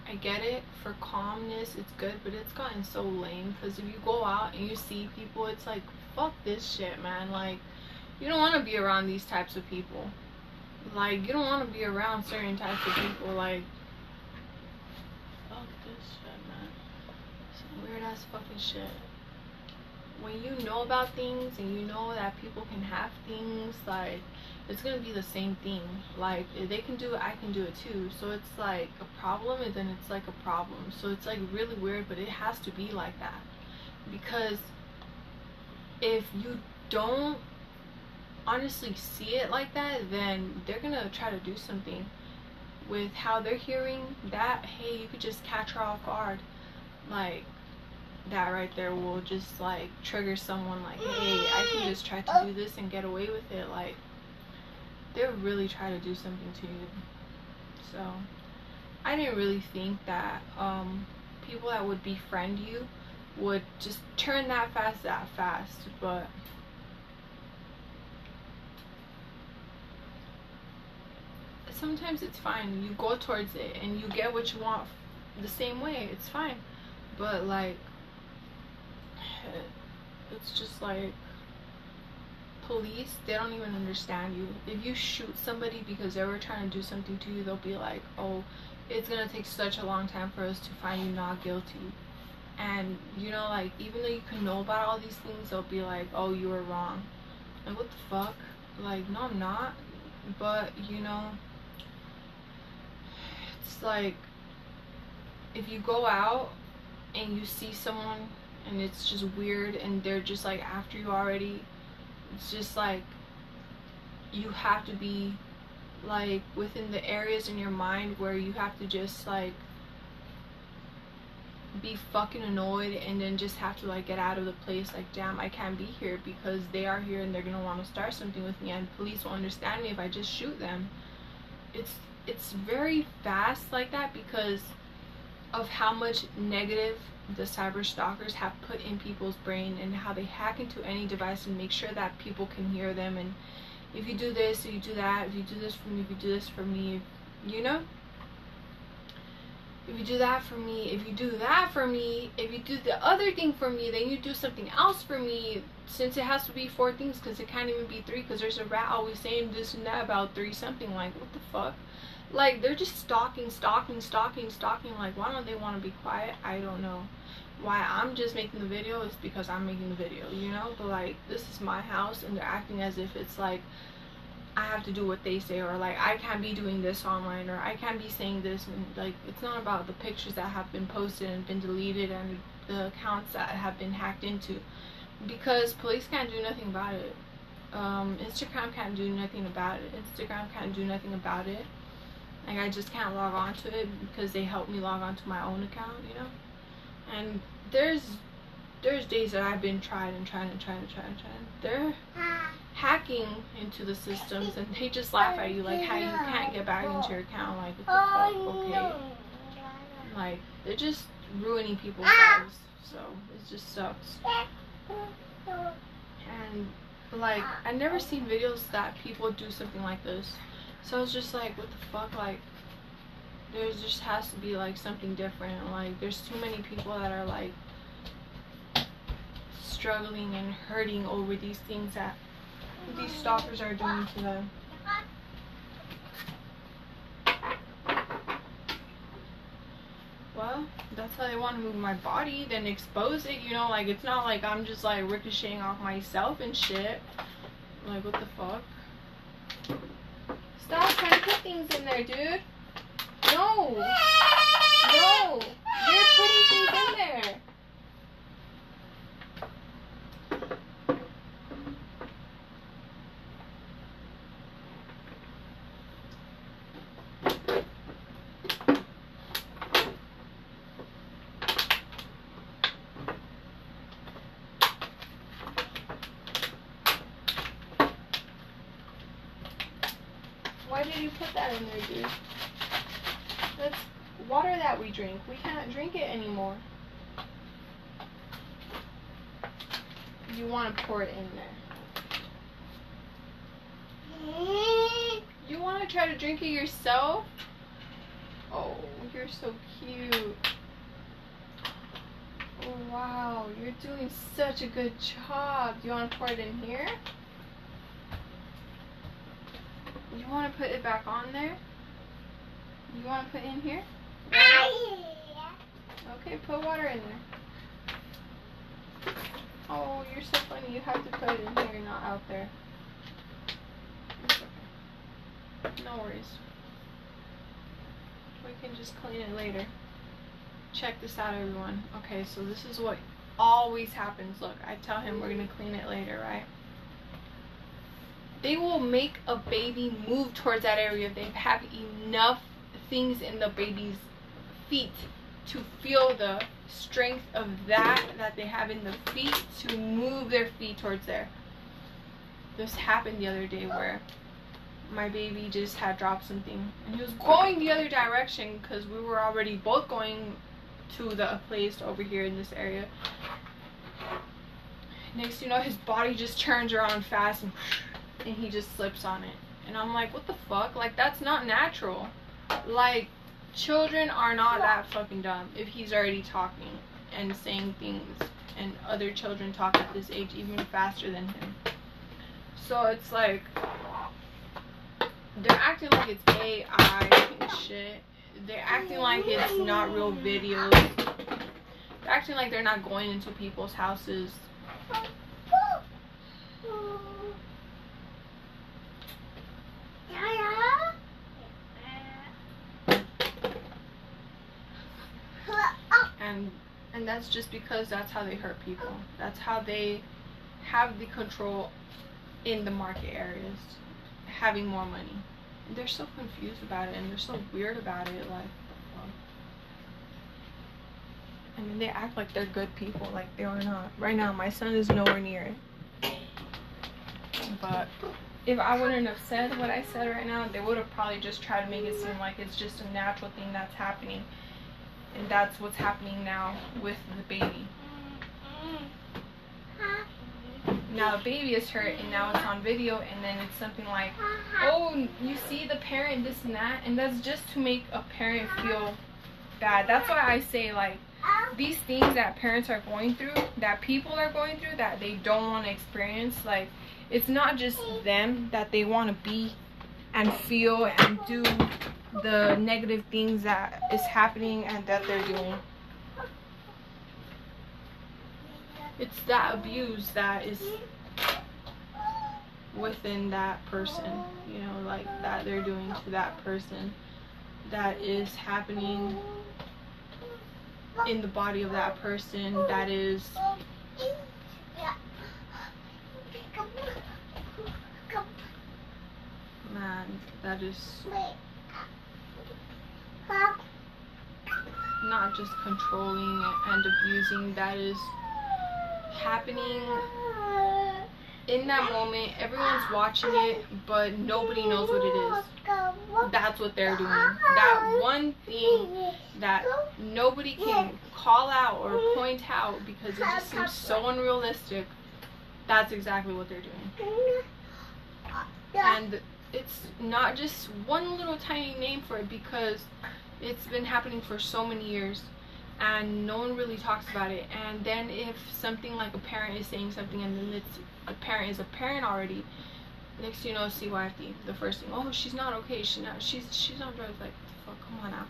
Speaker 1: I get it for calmness, it's good, but it's gotten so lame because if you go out and you see people, it's like fuck this shit, man. Like you don't want to be around these types of people. Like you don't want to be around certain types of people. Like fuck this shit, man. Some weird ass fucking shit. When you know about things and you know that people can have things, like it's gonna be the same thing. Like if they can do it, I can do it too. So it's like a problem and then it's like a problem. So it's like really weird, but it has to be like that. Because if you don't honestly see it like that, then they're gonna try to do something with how they're hearing that. Hey, you could just catch her off guard. Like that right there will just like trigger someone like, hey, I can just try to do this and get away with it. Like they would really try to do something to you. So I didn't really think that people that would befriend you would just turn that fast, but sometimes it's fine. You go towards it and you get what you want the same way. It's fine. But like, it's just like, police, they don't even understand you. If you shoot somebody because they were trying to do something to you, they'll be like, oh, it's gonna take such a long time for us to find you not guilty. And you know, like, even though you can know about all these things, they'll be like, oh, you were wrong. Like, what the fuck? Like, no, I'm not. But you know, it's like, if you go out and you see someone and it's just weird and they're just like after you already, it's just like, you have to be like within the areas in your mind where you have to just like be fucking annoyed, and then just have to like get out of the place. Like, damn, I can't be here because they are here and they're gonna want to start something with me, and police will understand me if I just shoot them. It's very fast like that because of how much negative the cyber stalkers have put in people's brain, and how they hack into any device and make sure that people can hear them. And if you do this, if you do that, if you do this for me, if you do this for me, you know, if you do that for me, if you do that for me, if you do the other thing for me, then you do something else for me. Since it has to be 4 things, because it can't even be 3, because there's a rat always saying this and that about 3 something. Like, what the fuck? Like, they're just stalking. Like, why don't they want to be quiet? I don't know. Why I'm just making the video is because I'm making the video, you know? But like, this is my house, and they're acting as if it's like I have to do what they say, or like I can't be doing this online, or I can't be saying this. And like, it's not about the pictures that have been posted and been deleted and the accounts that have been hacked into, because police can't do nothing about it. Instagram can't do nothing about it. Instagram can't do nothing about it. Like, I just can't log on to it because they help me log on to my own account, you know? And there's days that I've been trying. They're hacking into the systems, and they just laugh at you like, how you can't get back into your account. Like, what the fuck? Okay. Like, they're just ruining people's lives. So it just sucks. And like, I never seen videos that people do something like this. So I was just like, what the fuck? Like, there just has to be like something different. Like, there's too many people that are like struggling and hurting over these things that these stalkers are doing to them. Well, that's how they want to move my body, then expose it, you know? Like, it's not like I'm just like ricocheting off myself and shit. Like, what the fuck? Stop trying to put things in there, dude. No! No! You're putting things in there. Why did you put that in there, dude? That's water that we drink. We can't drink it anymore. You want to pour it in there. You want to try to drink it yourself? Oh, you're so cute. Oh, wow, you're doing such a good job. Do you want to pour it in here? You want to put it back on there? You want to put it in here? Okay, put water in there. Oh, you're so funny. You have to put it in here, not out there. It's okay. No worries. We can just clean it later. Check this out, everyone. Okay, so this is what always happens. Look, I tell him we're going to clean it later, right? They will make a baby move towards that area if they have enough things in the baby's feet to feel the strength of that they have in the feet to move their feet towards there. This happened the other day where my baby just had dropped something, and he was going the other direction because we were already both going to the place over here in this area. Next you know, his body just turns around fast and he just slips on it. And I'm like, what the fuck? Like, that's not natural. Like, children are not that fucking dumb if he's already talking and saying things, and other children talk at this age even faster than him. So it's like, they're acting like it's AI and shit. They're acting like it's not real videos. They're acting like they're not going into people's houses. And that's just because that's how they hurt people. That's how they have the control in the market areas, having more money. And they're so confused about it, and they're so weird about it. Like, I mean, they act like they're good people, like they are not. Right now, my son is nowhere near it. But if I wouldn't have said what I said right now, they would have probably just tried to make it seem like it's just a natural thing that's happening. And that's what's happening now with the baby. Now the baby is hurt, and now it's on video, and then it's something like, oh, you see the parent, this and that. And that's just to make a parent feel bad. That's why I say, like, these things that parents are going through, that people are going through, that they don't want to experience, like, it's not just them that they want to be and feel and do the negative things that is happening and that they're doing. It's that abuse that is within that person, you know, like that they're doing to that person, that is happening in the body of that person, that is man, that is not just controlling and abusing, that is happening in that moment. Everyone's watching it, but nobody knows what it is. That's what they're doing. That one thing that nobody can call out or point out because it just seems so unrealistic, that's exactly what they're doing. And it's not just one little tiny name for it, because it's been happening for so many years and no one really talks about it. And then if something like a parent is saying something, and then it's a parent is a parent already, next thing you know, CYFD, the first thing, oh, she's not okay, she's on drugs. Like, fuck, come on now.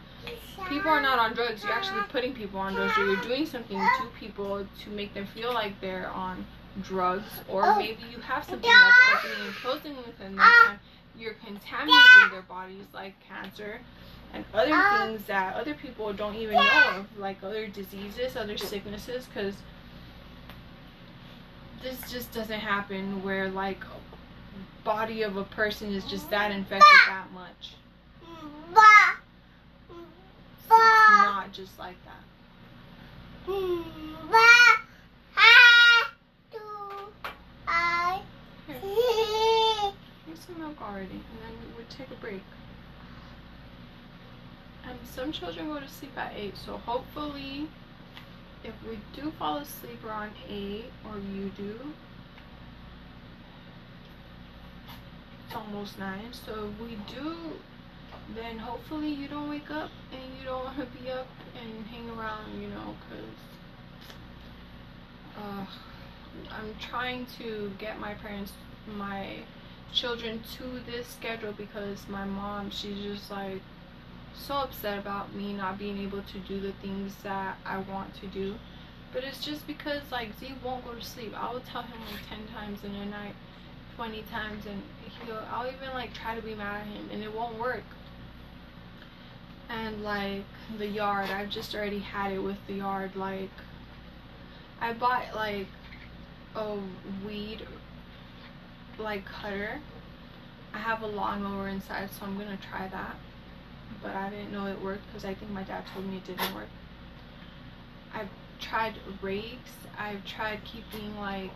Speaker 1: People are not on drugs. You're actually putting people on drugs, or you're doing something to people to make them feel like they're on drugs, or maybe you have something that's opening and closing within them, and you're contaminating their bodies, like cancer and other things that other people don't even know of, like other diseases, other sicknesses, because this just doesn't happen where like a body of a person is just that infected that much. It's not just like that. Here's some milk already, and then we would take a break. And some children go to sleep at 8, so hopefully if we do fall asleep around 8, or you do, it's almost 9, so if we do, then hopefully you don't wake up and you don't want to be up and hang around, you know, because I'm trying to get my children to this schedule, because my mom, she's just like so upset about me not being able to do the things that I want to do. But it's just because like Z won't go to sleep. I will tell him like 10 times in a night, 20 times, and I'll even like try to be mad at him, and it won't work. And like the yard, I've just already had it with the yard. Like, I bought like a weed like cutter. I have a lawnmower inside, so I'm gonna try that, but I didn't know it worked because I think my dad told me it didn't work. I've tried rakes. I've tried keeping like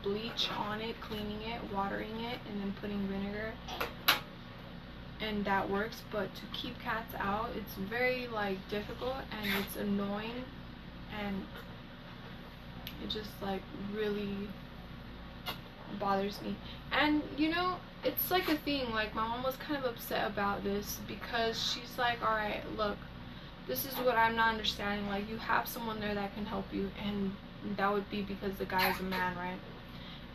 Speaker 1: bleach on it, cleaning it, watering it, and then putting vinegar, and that works. But to keep cats out, it's very like difficult, and it's annoying, and it just like really bothers me. And you know, it's like a thing, like my mom was kind of upset about this because she's like, all right, look, this is what I'm not understanding. Like, you have someone there that can help you, and that would be because the guy is a man, right?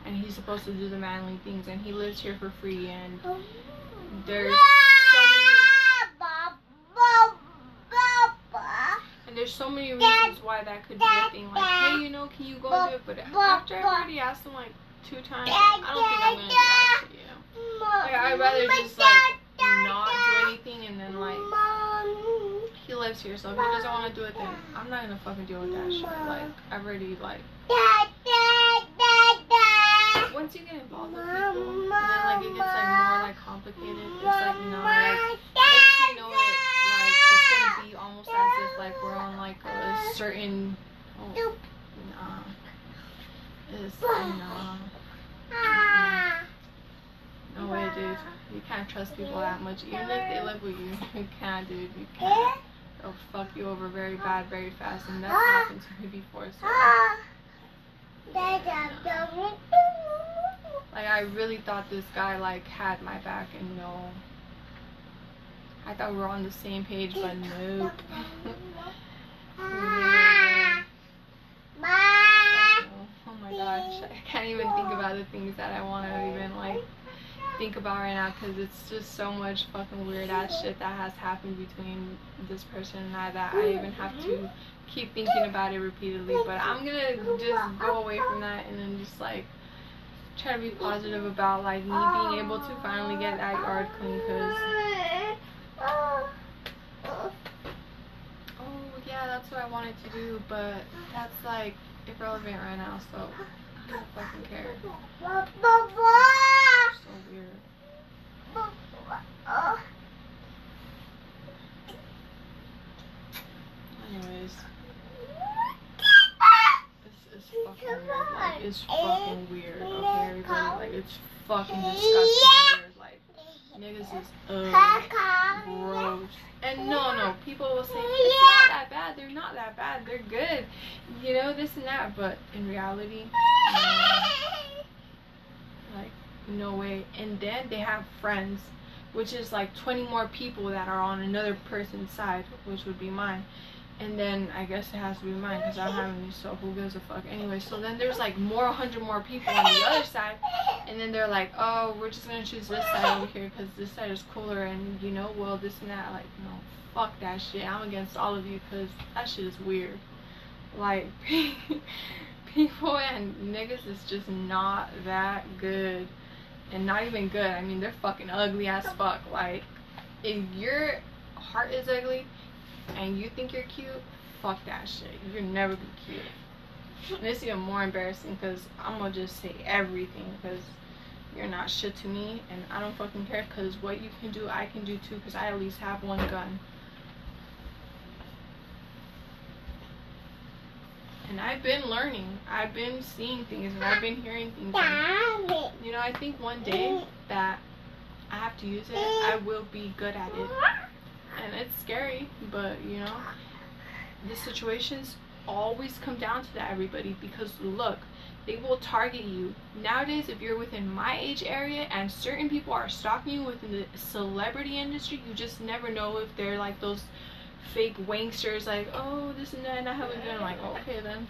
Speaker 1: And he's supposed to do the manly things, and he lives here for free, and there's so many reasons why that could be a thing. Like, hey, you know, can you go and do it? But after I've already asked him like 2 times, I don't think I'm gonna do that shit, you know? Like, I'd rather just like not do anything, and then like, he lives here, so if he doesn't want to do it, then I'm not gonna fucking deal with that shit. Like, I've already like, once you get involved with people, and then like it gets like more like complicated, it's like, no, like, next you know it, like, it's gonna be almost as if like we're on like a certain, oh, nah, it's nah. No way, dude. You can't trust people that much. Even if they live with you, you can't, dude. You can't. They'll fuck you over very bad, very fast, and that's happened to me before. So, like, I really thought this guy like had my back, and no, I thought we were on the same page, but nope. Oh my gosh, I can't even think about the things that I want to even like think about right now, because it's just so much fucking weird ass shit that has happened between this person and I that I even have to keep thinking about it repeatedly. But I'm gonna just go away from that and then just like try to be positive about like me being able to finally get that yard clean, because oh yeah, that's what I wanted to do, but that's like irrelevant right now, so I don't fucking care. So weird. Anyways, this is fucking weird. Like, it's fucking weird. Okay, everybody. Like, it's fucking disgusting weird. Like, niggas is gross. And no, people will say it's not that bad. They're not that bad. They're good. You know, this and that. But in reality, like, no way. And then they have friends, which is like 20 more people that are on another person's side, which would be mine. And then I guess it has to be mine because I don't have any, so who gives a fuck anyway. So then there's like 100 more people on the other side, and then they're like, oh, we're just gonna choose this side over here because this side is cooler, and you know, well, this and that. Like, no, fuck that shit. I'm against all of you because that shit is weird. Like, people and niggas is just not that good, and not even good. I mean, they're fucking ugly as fuck. Like, if your heart is ugly and you think you're cute, fuck that shit. You'll never be cute. And it's even more embarrassing because I'm gonna just say everything because you're not shit to me, and I don't fucking care, because what you can do, I can do too, because I at least have one gun. And I've been learning, I've been seeing things, and I've been hearing things. And, you know, I think one day that I have to use it, I will be good at it. And it's scary, but you know, the situations always come down to that, everybody, because look, they will target you. Nowadays, if you're within my age area and certain people are stalking you within the celebrity industry, you just never know if they're like those fake wanksters, like, oh, this and that, and I haven't been like, oh, okay then.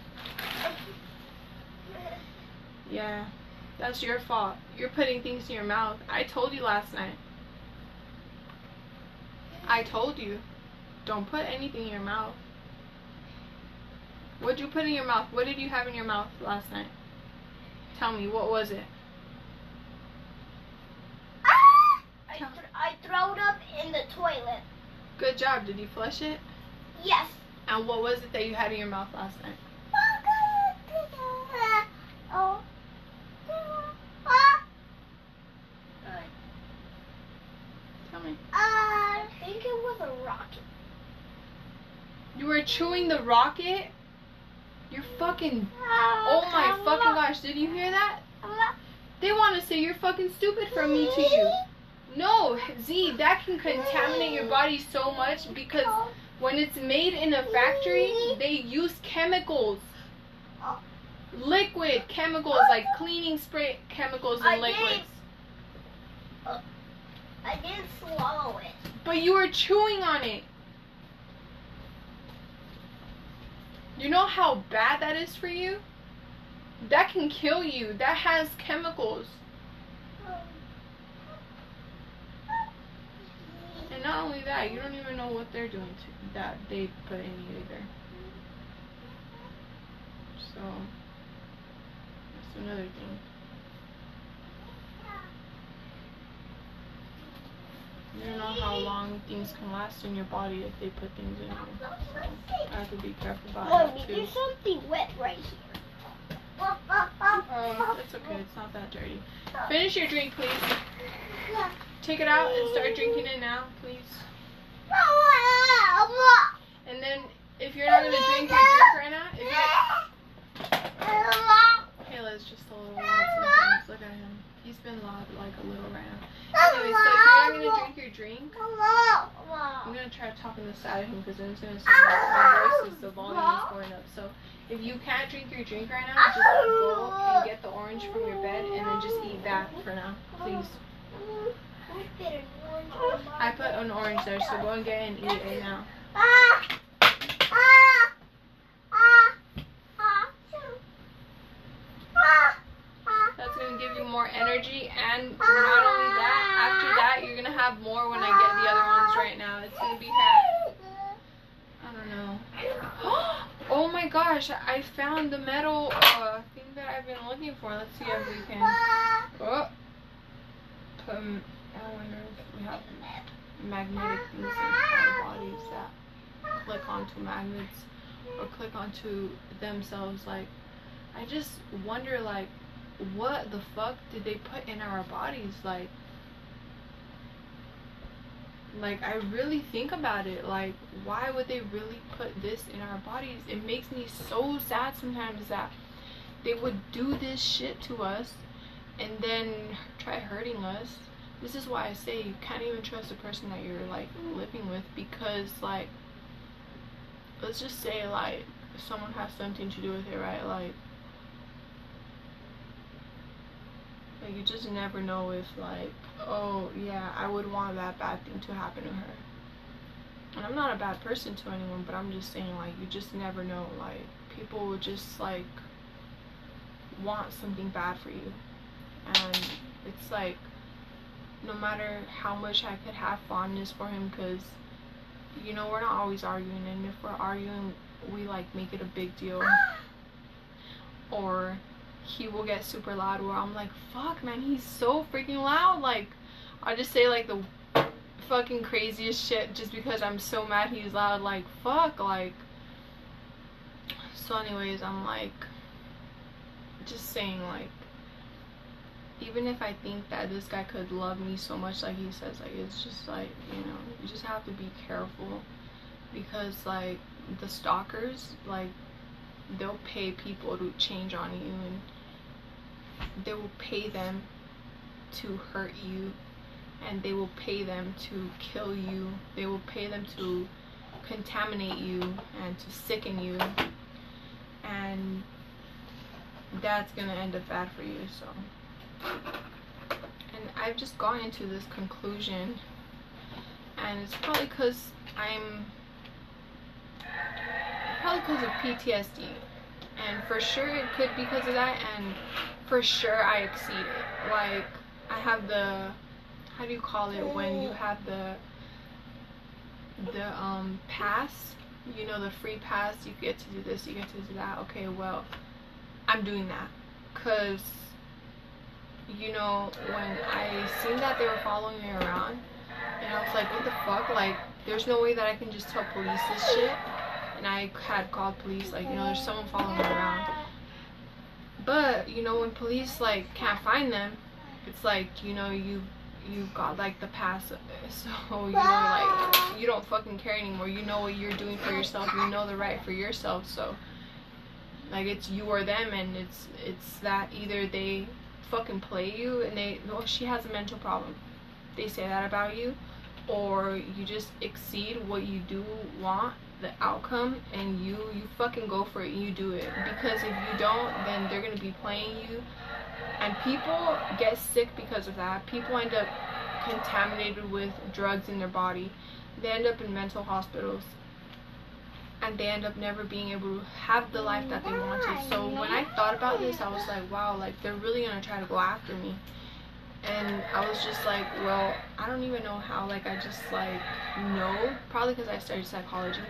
Speaker 1: Yeah, that's your fault. You're putting things in your mouth. I told you last night. I told you, don't put anything in your mouth. What did you put in your mouth? What did you have in your mouth last night? Tell me, what was it?
Speaker 2: I threw it up in the toilet.
Speaker 1: Good job. Did you flush it?
Speaker 2: Yes.
Speaker 1: And what was it that you had in your mouth last night? Tell me.
Speaker 2: I think it was a rocket.
Speaker 1: You were chewing the rocket? You're fucking... Oh my fucking gosh, did you hear that? They want to say you're fucking stupid from me to you. No, Z, that can contaminate your body so much because when it's made in a factory, they use chemicals. Liquid chemicals, like cleaning spray chemicals and liquids.
Speaker 2: I didn't swallow it.
Speaker 1: But you were chewing on it. You know how bad that is for you? That can kill you. That has chemicals. And not only that, you don't even know what they're doing to that they put in you either. So that's another thing. You don't know how long things can last in your body if they put things in you. So I have to be careful about
Speaker 2: Mommy,
Speaker 1: that too.
Speaker 2: there's something wet right here.
Speaker 1: It's okay, it's not that dirty. Finish your drink, please. Take it out and start drinking it now, please. And then, if you're not going to drink your drink right now, Kayla's just a little loud sometimes. Look at him. He's been loud like a little right now. Anyway, so if you're not going to drink your drink, I'm going to try talking this side of him because then it's going to sound like my voice is, the volume is going up. So if you can't drink your drink right now, just go and get the orange from your bed and then just eat that for now, please. I put an orange there, so go and get it and eat it now. That's going to give you more energy, and not only that, after that you're going to have more when I get the other ones right now. It's going to be I don't know. Oh my gosh, I found the metal thing that I've been looking for. Let's see if we can... Oh. I wonder if we have magnetic things in our bodies that click onto magnets or click onto themselves. Like, I just wonder, like, what the fuck did they put in our bodies? Like I really think about it. Like, why would they really put this in our bodies? It makes me so sad sometimes that they would do this shit to us and then try hurting us. This is why I say you can't even trust the person that you're like living with, because like, let's just say like someone has something to do with it, right? Like you just never know if like, oh yeah, I would want that bad thing to happen to her. And I'm not a bad person to anyone, but I'm just saying, like, you just never know. Like, people would just like want something bad for you, and it's like, no matter how much I could have fondness for him, because you know, we're not always arguing, and if we're arguing, we like make it a big deal, or he will get super loud where I'm like, fuck man, he's so freaking loud. Like, I just say like the fucking craziest shit just because I'm so mad he's loud. Like, fuck. Like, so anyways, I'm like just saying, like, even if I think that this guy could love me so much like he says, like, it's just like, you know, you just have to be careful, because like the stalkers, like, they'll pay people to change on you, and they will pay them to hurt you, and they will pay them to kill you, they will pay them to contaminate you and to sicken you, and that's gonna end up bad for you. So, and I've just gone into this conclusion, and it's probably because of PTSD, and for sure it could be because of that, and for sure I exceeded. Like, I have the, how do you call it when you have the pass, you know, the free pass, you get to do this, you get to do that. Okay, well, I'm doing that, because you know, when I seen that they were following me around, and I was like, what the fuck, like, there's no way that I can just tell police this shit. And I had called police, like, you know, there's someone following me around. But, you know, when police, like, can't find them, it's like, you know, you got, like, the pass, so, you know, like, you don't fucking care anymore. You know what you're doing for yourself, you know the right for yourself, so Like, it's you or them, and it's that either they fucking play you and oh, she has a mental problem, they say that about you, or you just exceed what you do want, the outcome, and you fucking go for it and you do it. Because if you don't, then they're gonna be playing you, and people get sick because of that. People end up contaminated with drugs in their body. They end up in mental hospitals, and they end up never being able to have the life that they wanted. So when I thought about this, I was like, wow, like, they're really gonna try to go after me. And I was just like, well, I don't even know how. Like, I just, like, know, probably because I studied psychology,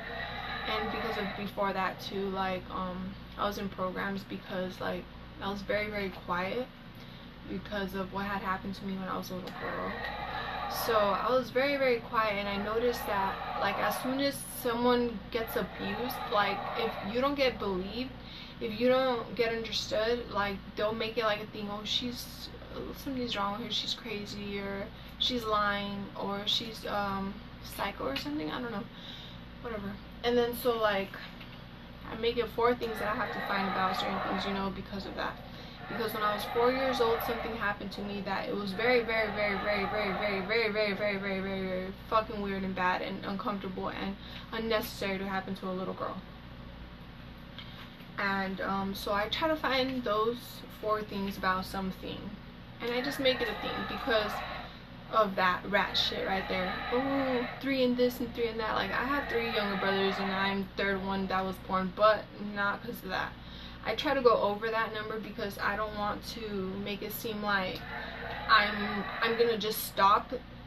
Speaker 1: and because of before that too, like, I was in programs because, like, I was very, very quiet because of what had happened to me when I was a little girl. So I was very, very quiet, and I noticed that, like, as soon as someone gets abused, like, if you don't get believed, if you don't get understood, like, they'll make it like a thing. Oh, something's wrong with her, she's crazy, or she's lying, or she's psycho or something, I don't know, whatever. And then so, like, I make it 4 things that I have to find about certain things, you know, because of that. Because when I was 4 years old, something happened to me that it was very, very, very, very, very, very, very, very, very, very, very, very fucking weird and bad and uncomfortable and unnecessary to happen to a little girl. And so I try to find those 4 things about something, and I just make it a thing because of that rat shit right there. Oh, 3 in this and 3 in that. Like, I have 3 younger brothers, and I'm the 3rd one that was born, but not because of that. I try to go over that number because I don't want to make it seem like I'm gonna just stop